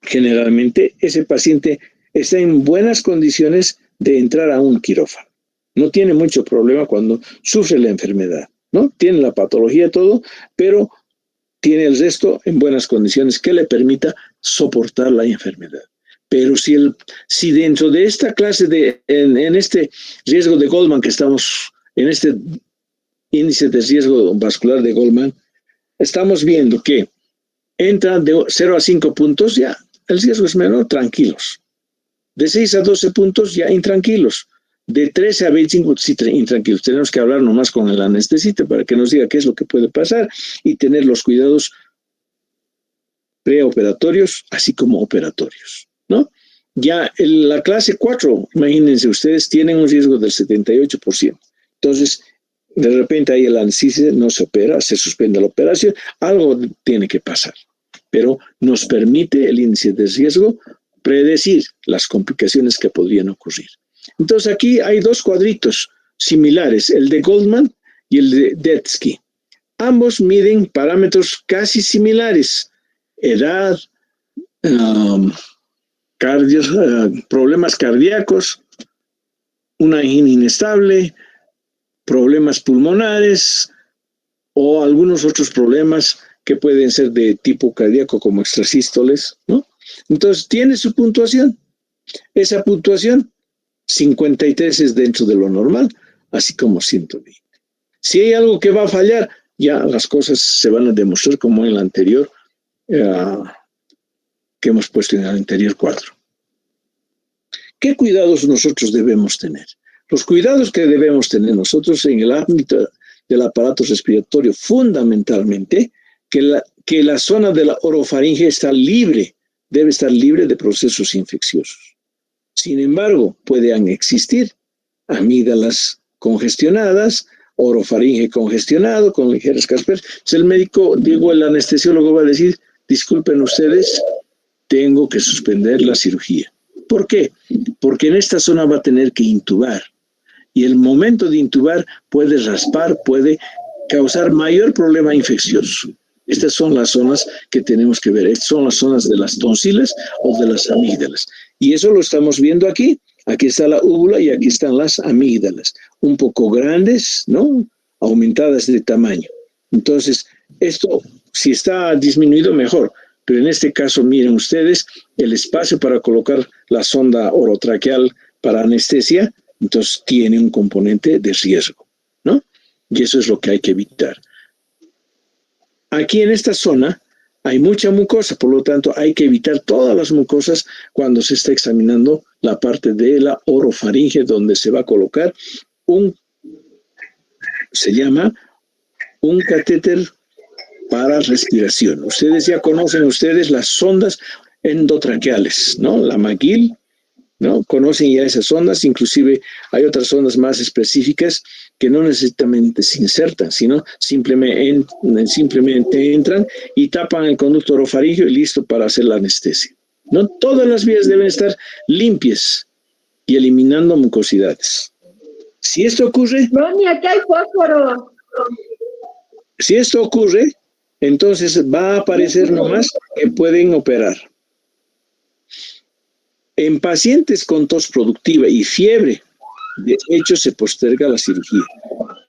Generalmente ese paciente está en buenas condiciones de entrar a un quirófano. No tiene mucho problema cuando sufre la enfermedad, ¿no? Tiene la patología, todo, pero tiene el resto en buenas condiciones que le permita soportar la enfermedad. Pero si dentro de esta clase en este riesgo de Goldman que estamos, en este índice de riesgo vascular de Goldman, estamos viendo que entra de 0 a 5 puntos, ya el riesgo es menor, tranquilos. De 6 a 12 puntos, ya intranquilos. De 13 a 25, sí, intranquilos. Tenemos que hablar nomás con el anestesista para que nos diga qué es lo que puede pasar y tener los cuidados preoperatorios, así como operatorios, ¿no? Ya en la clase 4, imagínense ustedes, tienen un riesgo del 78%. Entonces, de repente ahí el anestesista no se opera, se suspende la operación, algo tiene que pasar. Pero nos permite el índice de riesgo predecir las complicaciones que podrían ocurrir. Entonces aquí hay dos cuadritos similares, el de Goldman y el de Detsky. Ambos miden parámetros casi similares, edad, problemas cardíacos, una angina inestable, problemas pulmonares o algunos otros problemas que pueden ser de tipo cardíaco como extrasístoles, ¿no? Entonces tiene su puntuación. Esa puntuación, 53 es dentro de lo normal, así como 120. Si hay algo que va a fallar, ya las cosas se van a demostrar como en el anterior que hemos puesto en el anterior cuadro. ¿Qué cuidados nosotros debemos tener? Los cuidados que debemos tener nosotros en el ámbito del aparato respiratorio, fundamentalmente, que la zona de la orofaringe está libre, debe estar libre de procesos infecciosos. Sin embargo, pueden existir amígdalas congestionadas, orofaringe congestionado, con ligeras caspas. El médico, digo, el anestesiólogo va a decir, disculpen ustedes, tengo que suspender la cirugía. ¿Por qué? Porque en esta zona va a tener que intubar. Y el momento de intubar puede raspar, puede causar mayor problema infeccioso. Estas son las zonas que tenemos que ver. Estas son las zonas de las tonsilas o de las amígdalas. Y eso lo estamos viendo aquí. Aquí está la úvula y aquí están las amígdalas. Un poco grandes, ¿no? Aumentadas de tamaño. Entonces, esto, si está disminuido, mejor. Pero en este caso, miren ustedes, el espacio para colocar la sonda orotraqueal para anestesia, entonces tiene un componente de riesgo, ¿no? Y eso es lo que hay que evitar. Aquí en esta zona hay mucha mucosa, por lo tanto hay que evitar todas las mucosas cuando se está examinando la parte de la orofaringe donde se va a colocar se llama un catéter para respiración. Ustedes ya conocen las sondas endotraqueales, ¿no? La McGill, ¿no? Conocen ya esas ondas, inclusive hay otras ondas más específicas que no necesariamente se insertan, sino simplemente entran y tapan el conducto orofaringeo y listo para hacer la anestesia. No todas las vías deben estar limpias y eliminando mucosidades. Si esto ocurre, Ronnie, aquí hay fósforo. si esto ocurre, entonces va a aparecer nomás que pueden operar. En pacientes con tos productiva y fiebre, de hecho se posterga la cirugía.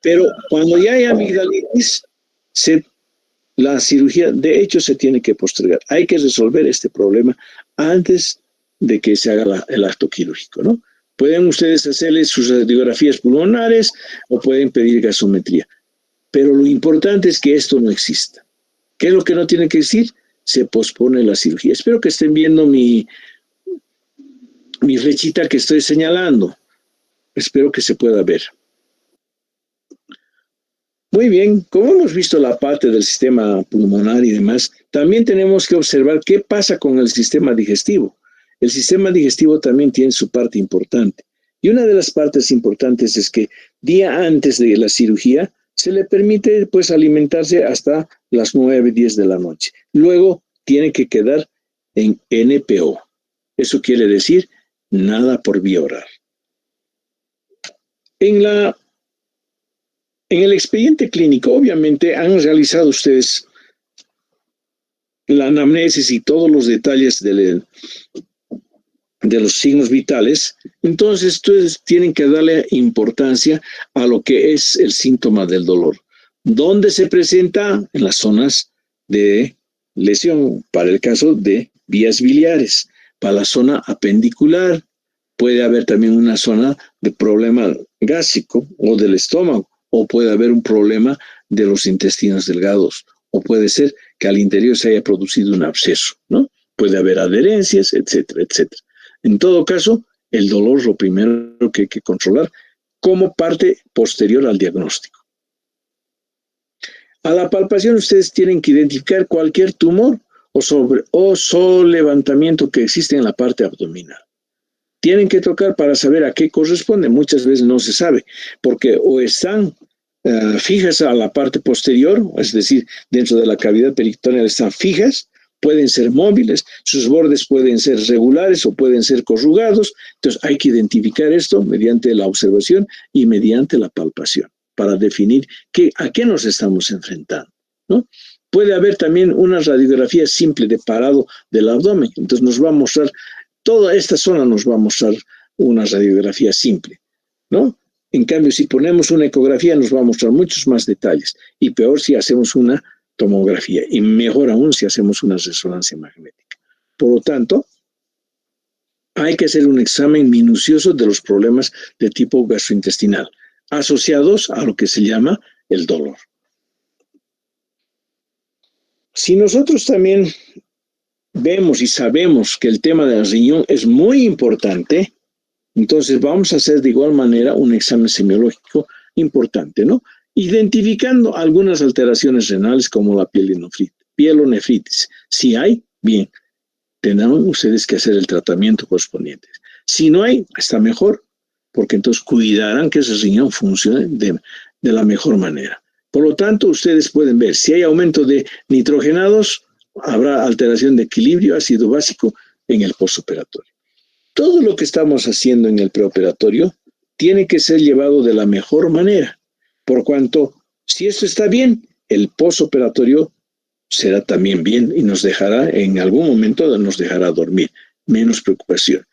Pero cuando ya hay amigdalitis, la cirugía de hecho se tiene que postergar. Hay que resolver este problema antes de que se haga el acto quirúrgico, ¿no? Pueden ustedes hacerles sus radiografías pulmonares o pueden pedir gasometría. Pero lo importante es que esto no exista. ¿Qué es lo que no tiene que existir? Se pospone la cirugía. Espero que estén viendo mi flechita que estoy señalando. Espero que se pueda ver. Muy bien, como hemos visto la parte del sistema pulmonar y demás, también tenemos que observar qué pasa con el sistema digestivo. El sistema digestivo también tiene su parte importante. Y una de las partes importantes es que día antes de la cirugía se le permite pues alimentarse hasta las 9, 10 de la noche. Luego tiene que quedar en NPO. Eso quiere decir nada por vía oral. En el expediente clínico, obviamente, han realizado ustedes la anamnesis y todos los detalles de los signos vitales. Entonces, ustedes tienen que darle importancia a lo que es el síntoma del dolor. ¿Dónde se presenta? En las zonas de lesión, para el caso de vías biliares, para la zona apendicular. Puede haber también una zona de problema gástrico o del estómago, o puede haber un problema de los intestinos delgados, o puede ser que al interior se haya producido un absceso, ¿no? Puede haber adherencias, etcétera, etcétera. En todo caso, el dolor es lo primero que hay que controlar como parte posterior al diagnóstico. A la palpación ustedes tienen que identificar cualquier tumor o levantamiento que existe en la parte abdominal. Tienen que tocar para saber a qué corresponde. Muchas veces no se sabe, porque o están fijas a la parte posterior, es decir, dentro de la cavidad peritoneal están fijas, pueden ser móviles, sus bordes pueden ser regulares o pueden ser corrugados. Entonces hay que identificar esto mediante la observación y mediante la palpación para definir a qué nos estamos enfrentando, ¿no? Puede haber también una radiografía simple de parado del abdomen. Entonces nos va a mostrar, toda esta zona nos va a mostrar una radiografía simple, ¿no? En cambio, si ponemos una ecografía nos va a mostrar muchos más detalles y peor si hacemos una tomografía y mejor aún si hacemos una resonancia magnética. Por lo tanto, hay que hacer un examen minucioso de los problemas de tipo gastrointestinal asociados a lo que se llama el dolor. Si nosotros también vemos y sabemos que el tema del riñón es muy importante, entonces vamos a hacer de igual manera un examen semiológico importante, ¿no? Identificando algunas alteraciones renales como la pielonefritis. Si hay, bien, tendrán ustedes que hacer el tratamiento correspondiente. Si no hay, está mejor, porque entonces cuidarán que ese riñón funcione de la mejor manera. Por lo tanto, ustedes pueden ver, si hay aumento de nitrogenados, habrá alteración de equilibrio ácido básico en el postoperatorio. Todo lo que estamos haciendo en el preoperatorio tiene que ser llevado de la mejor manera, por cuanto, si esto está bien, el postoperatorio será también bien y nos dejará, en algún momento nos dejará dormir, menos preocupación.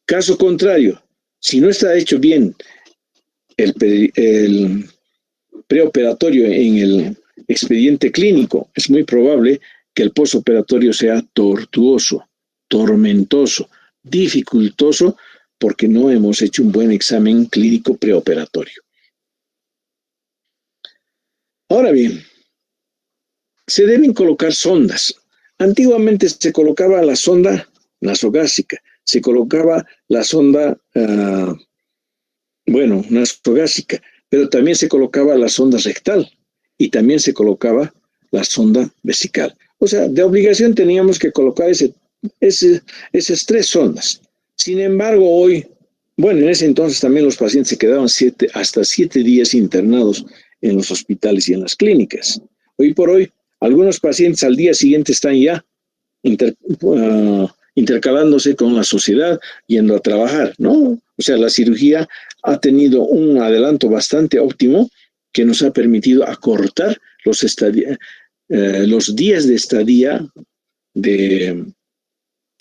Caso contrario, si no está hecho bien el preoperatorio en el expediente clínico, es muy probable que el postoperatorio sea tortuoso, tormentoso, dificultoso, porque no hemos hecho un buen examen clínico preoperatorio. Ahora bien, se deben colocar sondas. Antiguamente se colocaba la sonda nasogástrica, se colocaba la sonda, nasogástrica, pero también se colocaba la sonda rectal y también se colocaba la sonda vesical. O sea, de obligación teníamos que colocar esas 3 sondas. Sin embargo, hoy, bueno, en ese entonces también los pacientes se quedaban hasta 7 días internados en los hospitales y en las clínicas. Hoy por hoy, algunos pacientes al día siguiente están ya intercalándose con la sociedad, yendo a trabajar, ¿no? O sea, la cirugía ha tenido un adelanto bastante óptimo que nos ha permitido acortar los días de estadía de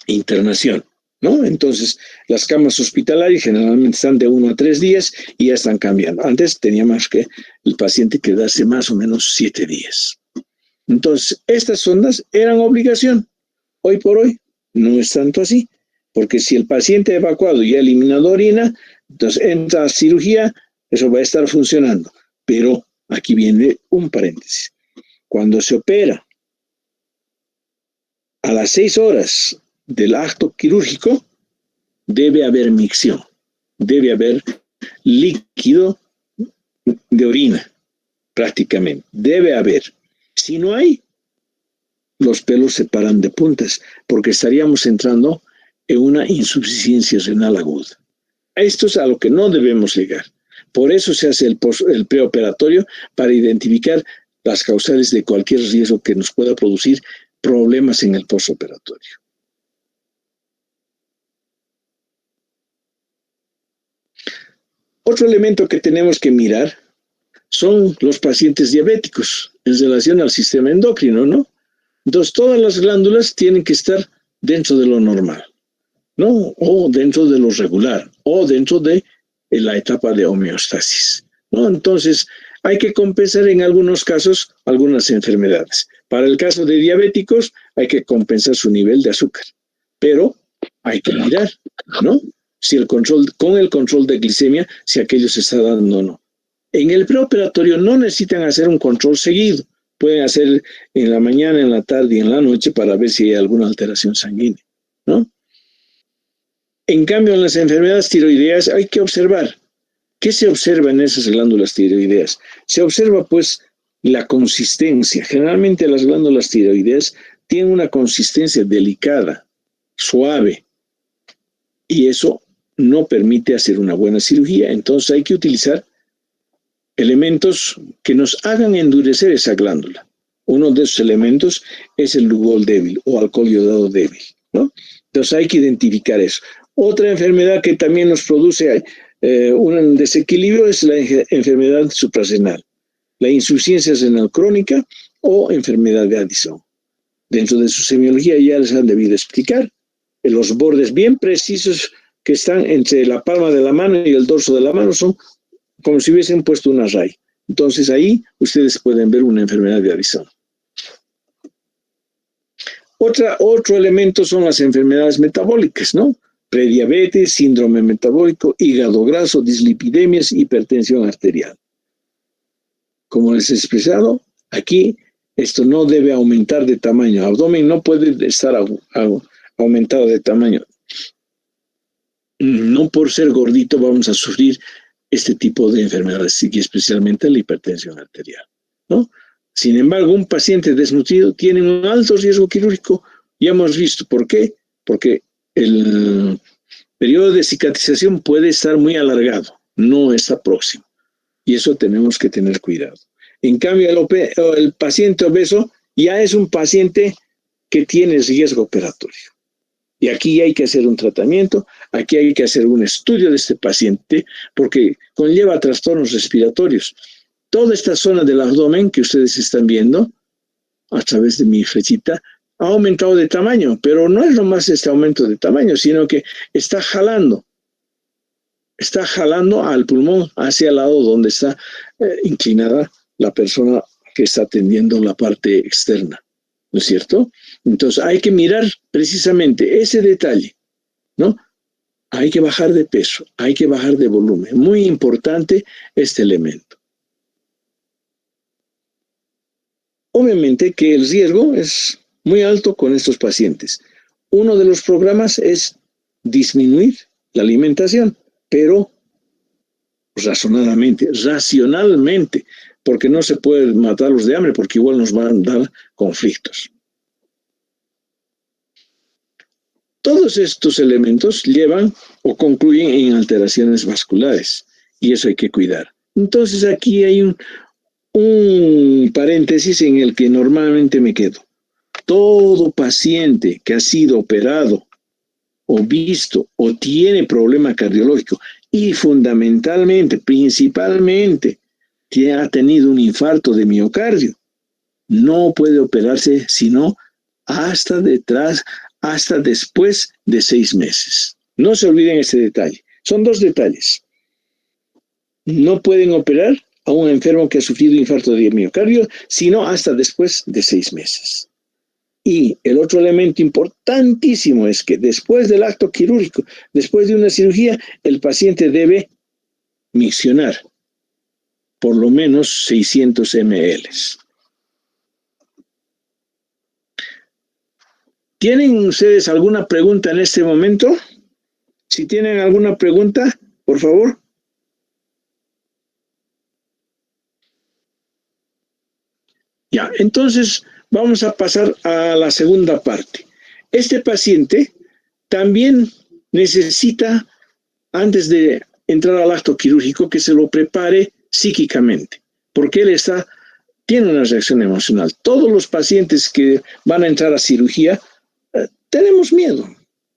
internación, ¿no? Entonces, las camas hospitalarias generalmente están de 1 a 3 días y ya están cambiando. Antes teníamos que el paciente quedarse más o menos 7 días. Entonces, estas sondas eran obligación. Hoy por hoy no es tanto así, porque si el paciente ha evacuado y ha eliminado orina, entonces entra a cirugía, eso va a estar funcionando. Pero aquí viene un paréntesis. Cuando se opera a las 6 horas del acto quirúrgico, debe haber micción, debe haber líquido de orina, prácticamente, debe haber. Si no hay, los pelos se paran de puntas, porque estaríamos entrando en una insuficiencia renal aguda. Esto es a lo que no debemos llegar. Por eso se hace el preoperatorio, para identificar las causales de cualquier riesgo que nos pueda producir problemas en el postoperatorio. Otro elemento que tenemos que mirar son los pacientes diabéticos en relación al sistema endocrino, ¿no? Entonces, todas las glándulas tienen que estar dentro de lo normal, ¿no? O dentro de lo regular, o dentro de la etapa de homeostasis, ¿no? Entonces, hay que compensar en algunos casos algunas enfermedades. Para el caso de diabéticos, hay que compensar su nivel de azúcar, pero hay que mirar, ¿no? Si con el control de glicemia, si aquello se está dando o no. En el preoperatorio no necesitan hacer un control seguido. Pueden hacer en la mañana, en la tarde y en la noche para ver si hay alguna alteración sanguínea, ¿no? En cambio, en las enfermedades tiroideas hay que observar. ¿Qué se observa en esas glándulas tiroideas? Se observa, pues, la consistencia. Generalmente las glándulas tiroideas tienen una consistencia delicada, suave, y eso no permite hacer una buena cirugía. Entonces hay que utilizar elementos que nos hagan endurecer esa glándula. Uno de esos elementos es el lugol débil o alcohol iodado débil, ¿no? Entonces hay que identificar eso. Otra enfermedad que también nos produce un desequilibrio es la enfermedad suprarrenal, la insuficiencia renal crónica o enfermedad de Addison. Dentro de su semiología ya les han debido explicar los bordes bien precisos que están entre la palma de la mano y el dorso de la mano son como si hubiesen puesto una raya. Entonces ahí ustedes pueden ver una enfermedad de Addison. Otro elemento son las enfermedades metabólicas, ¿no? Prediabetes, síndrome metabólico, hígado graso, dislipidemias, hipertensión arterial. Como les he expresado, aquí esto no debe aumentar de tamaño. El abdomen no puede estar aumentado de tamaño. No por ser gordito vamos a sufrir este tipo de enfermedades, y especialmente la hipertensión arterial, ¿no? Sin embargo, un paciente desnutrido tiene un alto riesgo quirúrgico. Ya hemos visto por qué. Porque el periodo de cicatrización puede estar muy alargado, no está próximo. Y eso tenemos que tener cuidado. En cambio, el paciente obeso ya es un paciente que tiene riesgo operatorio. Y aquí hay que hacer un tratamiento, aquí hay que hacer un estudio de este paciente, porque conlleva trastornos respiratorios. Toda esta zona del abdomen que ustedes están viendo, a través de mi flechita, ha aumentado de tamaño, pero no es nomás este aumento de tamaño, sino que está jalando al pulmón hacia el lado donde está inclinada la persona que está atendiendo la parte externa, ¿no es cierto? Entonces hay que mirar precisamente ese detalle, ¿no? Hay que bajar de peso, hay que bajar de volumen. Muy importante este elemento. Obviamente que el riesgo es muy alto con estos pacientes. Uno de los programas es disminuir la alimentación, pero razonadamente, racionalmente, porque no se puede matarlos de hambre, porque igual nos van a dar conflictos. Todos estos elementos llevan o concluyen en alteraciones vasculares, y eso hay que cuidar. Entonces aquí hay un paréntesis en el que normalmente me quedo. Todo paciente que ha sido operado o visto o tiene problema cardiológico y fundamentalmente, principalmente, que ha tenido un infarto de miocardio, no puede operarse sino hasta después de 6 meses. No se olviden ese detalle. Son 2 detalles. No pueden operar a un enfermo que ha sufrido infarto de miocardio, sino hasta después de 6 meses. Y el otro elemento importantísimo es que después del acto quirúrgico, después de una cirugía, el paciente debe miccionar por lo menos 600 ml. ¿Tienen ustedes alguna pregunta en este momento? Si tienen alguna pregunta, por favor. Ya, entonces vamos a pasar a la segunda parte. Este paciente también necesita, antes de entrar al acto quirúrgico, que se lo prepare psíquicamente, porque él tiene una reacción emocional. Todos los pacientes que van a entrar a cirugía tenemos miedo,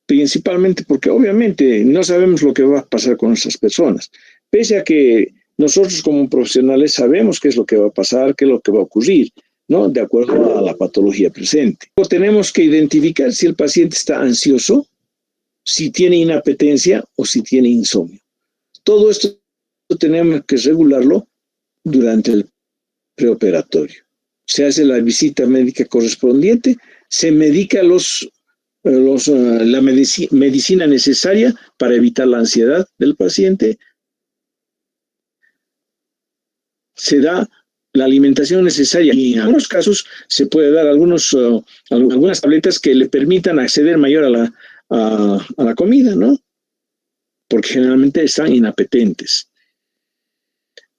principalmente porque obviamente no sabemos lo que va a pasar con esas personas, pese a que nosotros como profesionales sabemos qué es lo que va a pasar, qué es lo que va a ocurrir, ¿no? De acuerdo a la patología presente. Tenemos que identificar si el paciente está ansioso, si tiene inapetencia o si tiene insomnio. Todo esto tenemos que regularlo durante el preoperatorio. Se hace la visita médica correspondiente, se medica la medicina necesaria para evitar la ansiedad del paciente, se da la alimentación necesaria y en algunos casos se puede dar algunas tabletas que le permitan acceder mayor a la comida, ¿no? Porque generalmente están inapetentes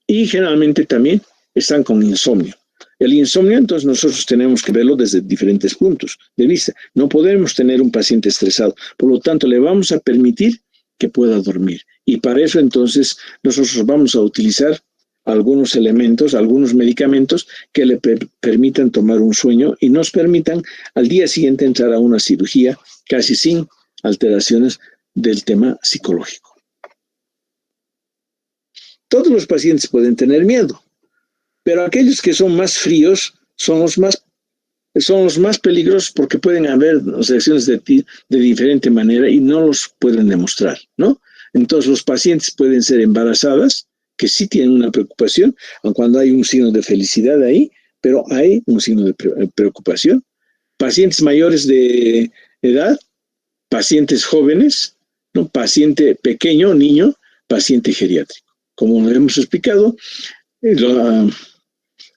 y generalmente también están con insomnio. El insomnio, entonces, nosotros tenemos que verlo desde diferentes puntos de vista. No podemos tener un paciente estresado, por lo tanto, le vamos a permitir que pueda dormir. Y para eso, entonces, nosotros vamos a utilizar algunos elementos, algunos medicamentos que le permitan tomar un sueño y nos permitan al día siguiente entrar a una cirugía casi sin alteraciones del tema psicológico. Todos los pacientes pueden tener miedo, pero aquellos que son más fríos son los más peligrosos porque pueden haber reacciones de diferente manera y no los pueden demostrar, ¿no? Entonces los pacientes pueden ser embarazadas, que sí tienen una preocupación, aun cuando hay un signo de felicidad ahí, pero hay un signo de preocupación. Pacientes mayores de edad, pacientes jóvenes, ¿no? Paciente pequeño, niño, paciente geriátrico. Como lo hemos explicado,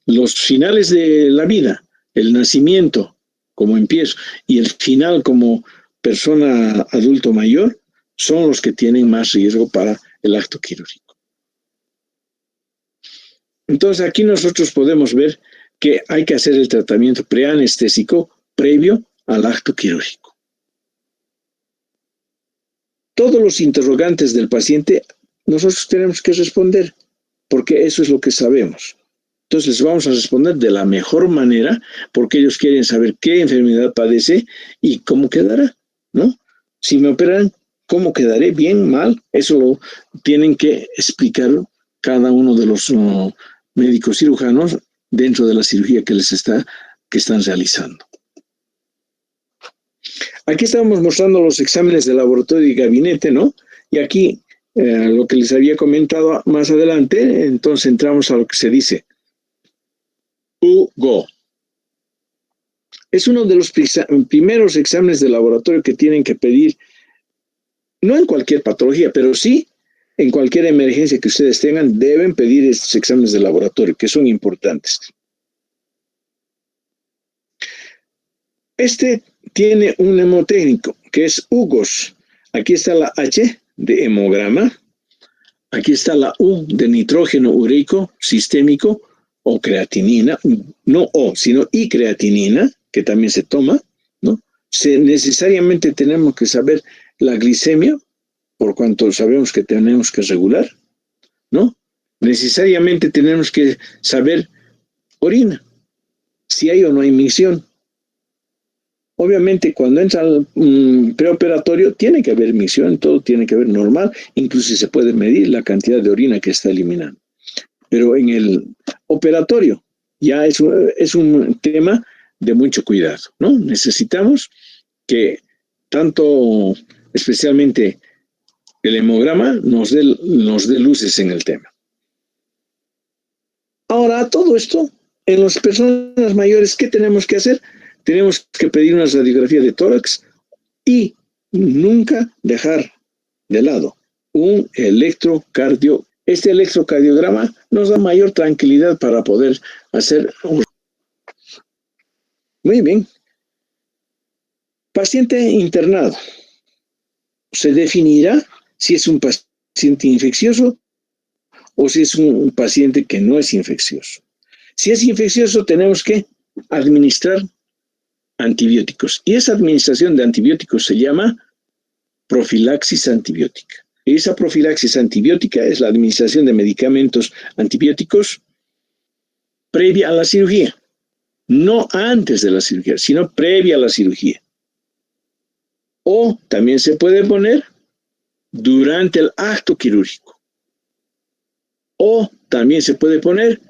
los finales de la vida, el nacimiento como empiezo y el final como persona adulto mayor, son los que tienen más riesgo para el acto quirúrgico. Entonces aquí nosotros podemos ver que hay que hacer el tratamiento preanestésico previo al acto quirúrgico. Todos los interrogantes del paciente nosotros tenemos que responder, porque eso es lo que sabemos. Entonces les vamos a responder de la mejor manera, porque ellos quieren saber qué enfermedad padece y cómo quedará, ¿no? Si me operan, ¿cómo quedaré? ¿Bien? ¿Mal? Eso lo tienen que explicar cada uno de los médicos cirujanos dentro de la cirugía que están realizando. Aquí estamos mostrando los exámenes de laboratorio y gabinete, ¿no? Y aquí lo que les había comentado más adelante, entonces entramos a lo que se dice UGO. Es uno de los primeros exámenes de laboratorio que tienen que pedir, no en cualquier patología, pero sí en cualquier emergencia que ustedes tengan, deben pedir estos exámenes de laboratorio, que son importantes. Este tiene un mnemotécnico, que es UGOS. Aquí está la H de hemograma, Aquí está la U de nitrógeno ureico sistémico o creatinina, no O, sino y creatinina, que también se toma, ¿no? Necesariamente tenemos que saber la glicemia, por cuanto sabemos que tenemos que regular, ¿no? Necesariamente tenemos que saber orina, si hay o no hay micción. Obviamente, cuando entra al preoperatorio, tiene que haber micción, todo tiene que haber normal, incluso se puede medir la cantidad de orina que está eliminando. Pero en el operatorio ya es un tema de mucho cuidado, ¿no? Necesitamos que tanto, especialmente el hemograma, nos dé luces en el tema. Ahora, todo esto, en las personas mayores, ¿qué tenemos que hacer? Tenemos que pedir una radiografía de tórax y nunca dejar de lado un electrocardiograma. Este electrocardiograma nos da mayor tranquilidad para poder hacer. Muy bien. Paciente internado. Se definirá si es un paciente infeccioso o si es un paciente que no es infeccioso. Si es infeccioso, tenemos que administrar antibióticos. Y esa administración de antibióticos se llama profilaxis antibiótica. Esa profilaxis antibiótica es la administración de medicamentos antibióticos previa a la cirugía. No antes de la cirugía, sino previa a la cirugía. O también se puede poner durante el acto quirúrgico. O también se puede poner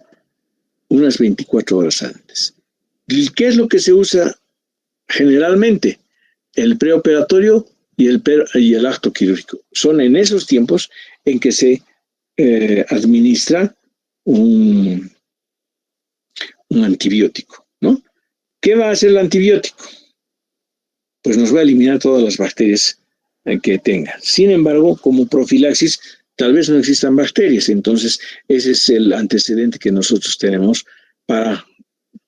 unas 24 horas antes. ¿Qué es lo que se usa generalmente? El preoperatorio y el acto quirúrgico. Son en esos tiempos en que se administra un antibiótico, ¿no? ¿Qué va a hacer el antibiótico? Pues nos va a eliminar todas las bacterias que tenga. Sin embargo, como profilaxis, tal vez no existan bacterias. Entonces, ese es el antecedente que nosotros tenemos para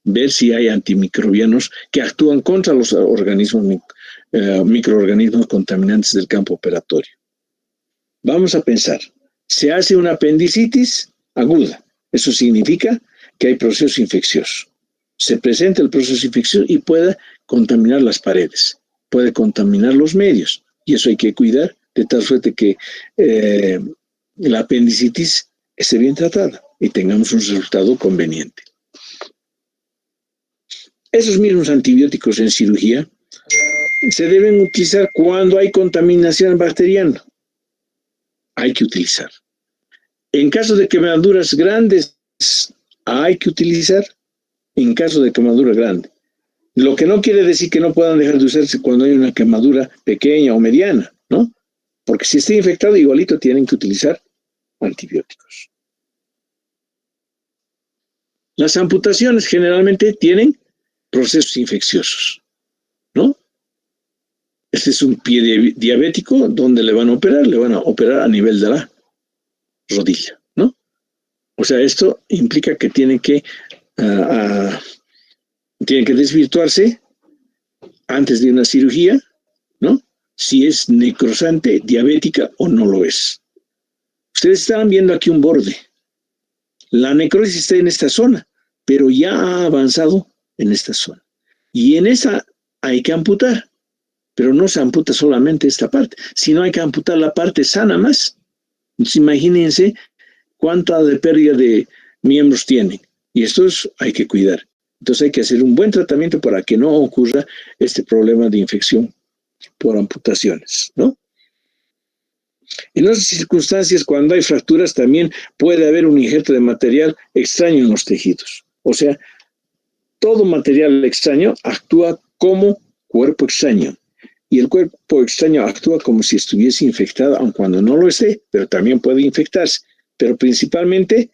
ver si hay antimicrobianos que actúan contra los microorganismos contaminantes del campo operatorio. Vamos a pensar, se hace una apendicitis aguda. Eso significa que hay proceso infeccioso. Se presenta el proceso infeccioso y puede contaminar las paredes, puede contaminar los medios. Y eso hay que cuidar de tal suerte que la apendicitis esté bien tratada y tengamos un resultado conveniente. Esos mismos antibióticos en cirugía se deben utilizar cuando hay contaminación bacteriana. Hay que utilizar. En caso de quemaduras grandes, hay que utilizar en caso de quemadura grande. Lo que no quiere decir que no puedan dejar de usarse cuando hay una quemadura pequeña o mediana, ¿no? Porque si está infectado, igualito tienen que utilizar antibióticos. Las amputaciones generalmente tienen procesos infecciosos, ¿no? Este es un pie diabético donde le van a operar a nivel de la rodilla, ¿no? O sea, esto implica que tiene que desvirtuarse antes de una cirugía, ¿no? Si es necrosante, diabética o no lo es. Ustedes están viendo aquí un borde. La necrosis está en esta zona, pero ya ha avanzado en esta zona. Y en esa hay que amputar, pero no se amputa solamente esta parte, sino hay que amputar la parte sana más. Entonces, imagínense cuánta de pérdida de miembros tienen. Y estos hay que cuidar. Entonces hay que hacer un buen tratamiento para que no ocurra este problema de infección por amputaciones, ¿no? En otras circunstancias, cuando hay fracturas, también puede haber un injerto de material extraño en los tejidos. O sea, todo material extraño actúa como cuerpo extraño. Y el cuerpo extraño actúa como si estuviese infectado, aun cuando no lo esté, pero también puede infectarse. Pero principalmente,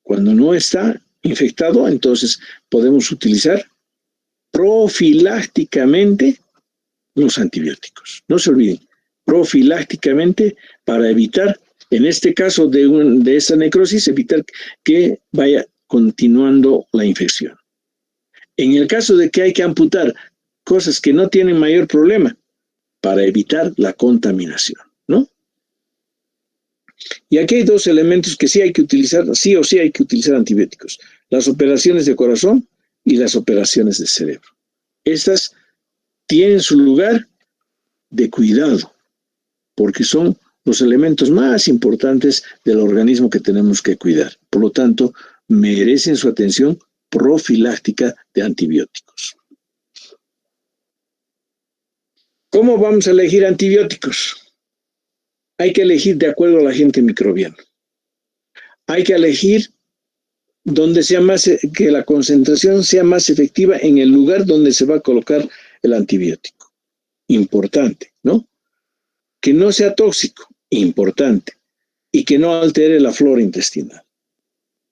cuando no está infectado, entonces podemos utilizar profilácticamente los antibióticos. No se olviden, profilácticamente para evitar, en este caso de esta necrosis, evitar que vaya continuando la infección. En el caso de que hay que amputar cosas que no tienen mayor problema, para evitar la contaminación, ¿no? Y aquí hay dos elementos que sí hay que utilizar, sí o sí hay que utilizar antibióticos. Las operaciones de corazón y las operaciones de cerebro. Estas tienen su lugar de cuidado, porque son los elementos más importantes del organismo que tenemos que cuidar. Por lo tanto, merecen su atención profiláctica de antibióticos. ¿Cómo vamos a elegir antibióticos? Hay que elegir de acuerdo al agente microbiano. Hay que elegir donde sea más, que la concentración sea más efectiva en el lugar donde se va a colocar el antibiótico. Importante, ¿no? Que no sea tóxico, importante. Y que no altere la flora intestinal.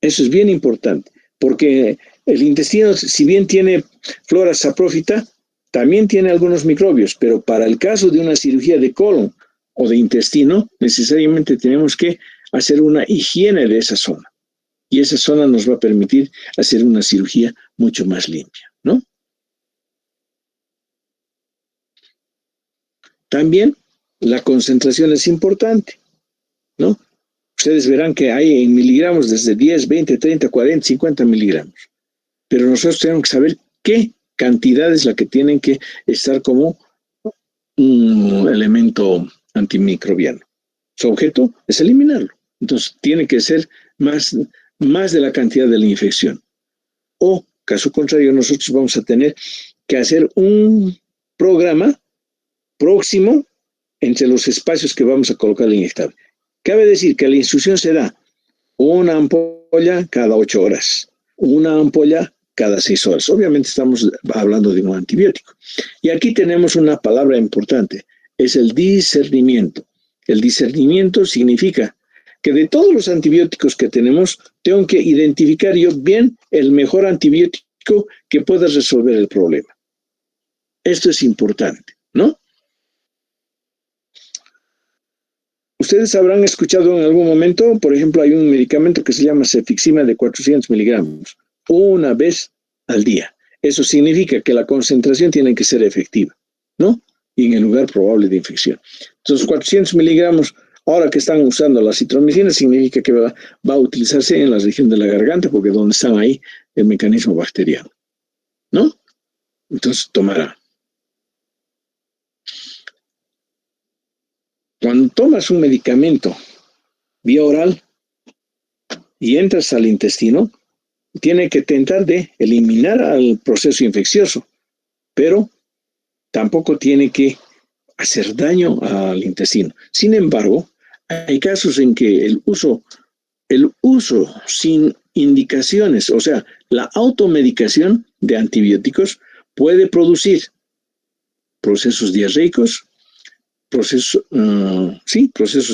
Eso es bien importante, porque el intestino, si bien tiene flora saprófita, también tiene algunos microbios, pero para el caso de una cirugía de colon o de intestino, necesariamente tenemos que hacer una higiene de esa zona. Y esa zona nos va a permitir hacer una cirugía mucho más limpia, ¿no? También la concentración es importante, ¿no? Ustedes verán que hay en miligramos desde 10, 20, 30, 40, 50 miligramos. Pero nosotros tenemos que saber qué cantidad es la que tienen que estar como un elemento antimicrobiano. Su objeto es eliminarlo. Entonces, tiene que ser más de la cantidad de la infección. O, caso contrario, nosotros vamos a tener que hacer un programa próximo entre los espacios que vamos a colocar el inyectable. Cabe decir que la instrucción será una ampolla cada 8 horas, una ampolla cada 6 horas. Obviamente estamos hablando de un antibiótico. Y aquí tenemos una palabra importante, es el discernimiento. El discernimiento significa que de todos los antibióticos que tenemos, tengo que identificar yo bien el mejor antibiótico que pueda resolver el problema. Esto es importante, ¿no? Ustedes habrán escuchado en algún momento, por ejemplo, hay un medicamento que se llama cefixima de 400 miligramos, una vez al día. Eso significa que la concentración tiene que ser efectiva, ¿no? Y en el lugar probable de infección. Entonces, 400 miligramos, ahora que están usando la citromicina, significa que va a utilizarse en la región de la garganta, porque es donde están ahí el mecanismo bacteriano, ¿no? Entonces, tomará. Cuando tomas un medicamento vía oral y entras al intestino, tiene que tratar de eliminar al proceso infeccioso, pero tampoco tiene que hacer daño al intestino. Sin embargo, hay casos en que el uso sin indicaciones, o sea, la automedicación de antibióticos puede producir procesos diarreicos, procesos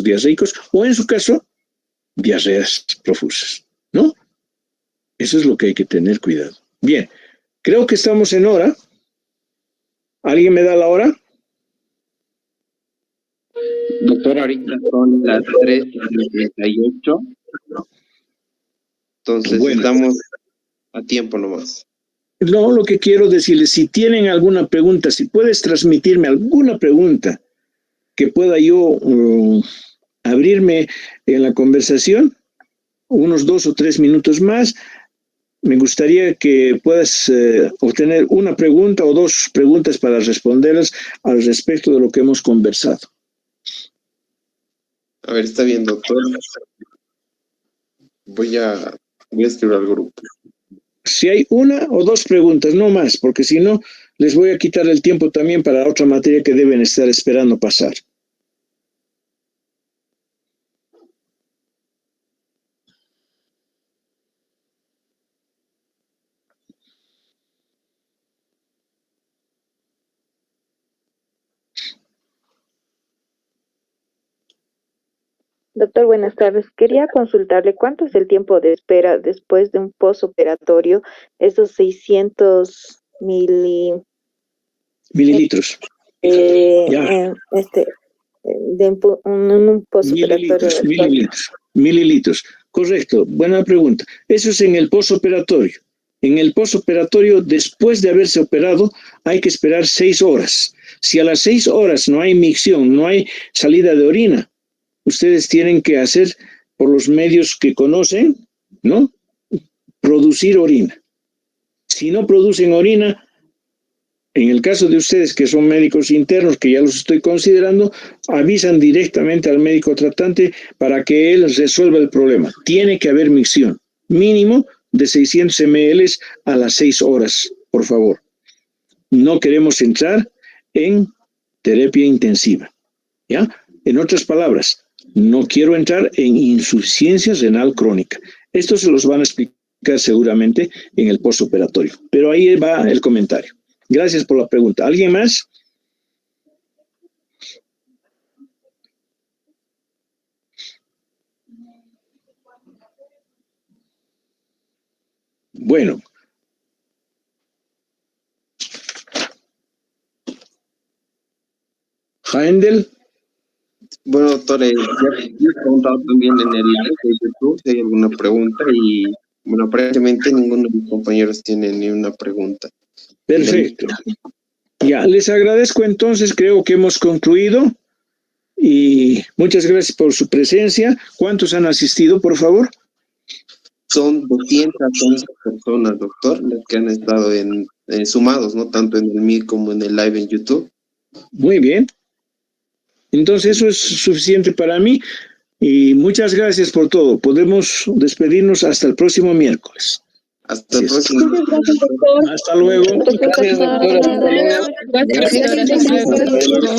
diarreicos, o en su caso, diarreas profusas, ¿no? Eso es lo que hay que tener cuidado. Bien, creo que estamos en hora. ¿Alguien me da la hora? Doctor, ahorita son las 3:38. Entonces Bueno, estamos a tiempo nomás. no, lo que quiero decirles, si tienen alguna pregunta, si puedes transmitirme alguna pregunta que pueda yo abrirme en la conversación, unos 2 o 3 minutos más, me gustaría que puedas obtener una pregunta o 2 preguntas para responderlas al respecto de lo que hemos conversado. A ver, está bien, doctor. Voy a escribir al grupo. Si hay 1 o 2 preguntas, no más, porque si no, les voy a quitar el tiempo también para otra materia que deben estar esperando pasar. Doctor, buenas tardes. Quería consultarle cuánto es el tiempo de espera después de un postoperatorio, esos 600 Mililitros. Ya. Un postoperatorio. Mililitros. Correcto, buena pregunta. Eso es en el postoperatorio. En el postoperatorio, después de haberse operado, hay que esperar 6 horas. Si a las 6 horas no hay micción, no hay salida de orina, ustedes tienen que hacer por los medios que conocen, ¿no? Producir orina. Si no producen orina, en el caso de ustedes que son médicos internos, que ya los estoy considerando, avisan directamente al médico tratante para que él resuelva el problema. Tiene que haber micción, mínimo de 600 ml a las 6 horas, por favor. No queremos entrar en terapia intensiva, ¿ya? En otras palabras, no quiero entrar en insuficiencia renal crónica. Esto se los van a explicar seguramente en el postoperatorio, pero ahí va el comentario. Gracias por la pregunta. ¿Alguien más? Bueno. Haendel. Bueno, doctor, ya he preguntado también en el live de YouTube si hay alguna pregunta y, bueno, aparentemente ninguno de mis compañeros tiene ni una pregunta. Perfecto. Ya, les agradezco entonces, creo que hemos concluido y muchas gracias por su presencia. ¿Cuántos han asistido, por favor? Son 211 personas, doctor, las que han estado sumados, ¿no? Tanto en el Meet como en el live en YouTube. Muy bien. Entonces eso es suficiente para mí y muchas gracias por todo. Podemos despedirnos hasta el próximo miércoles. Hasta el próximo. Hasta luego. Gracias, doctor. Hasta luego. Gracias, doctor. Hasta luego.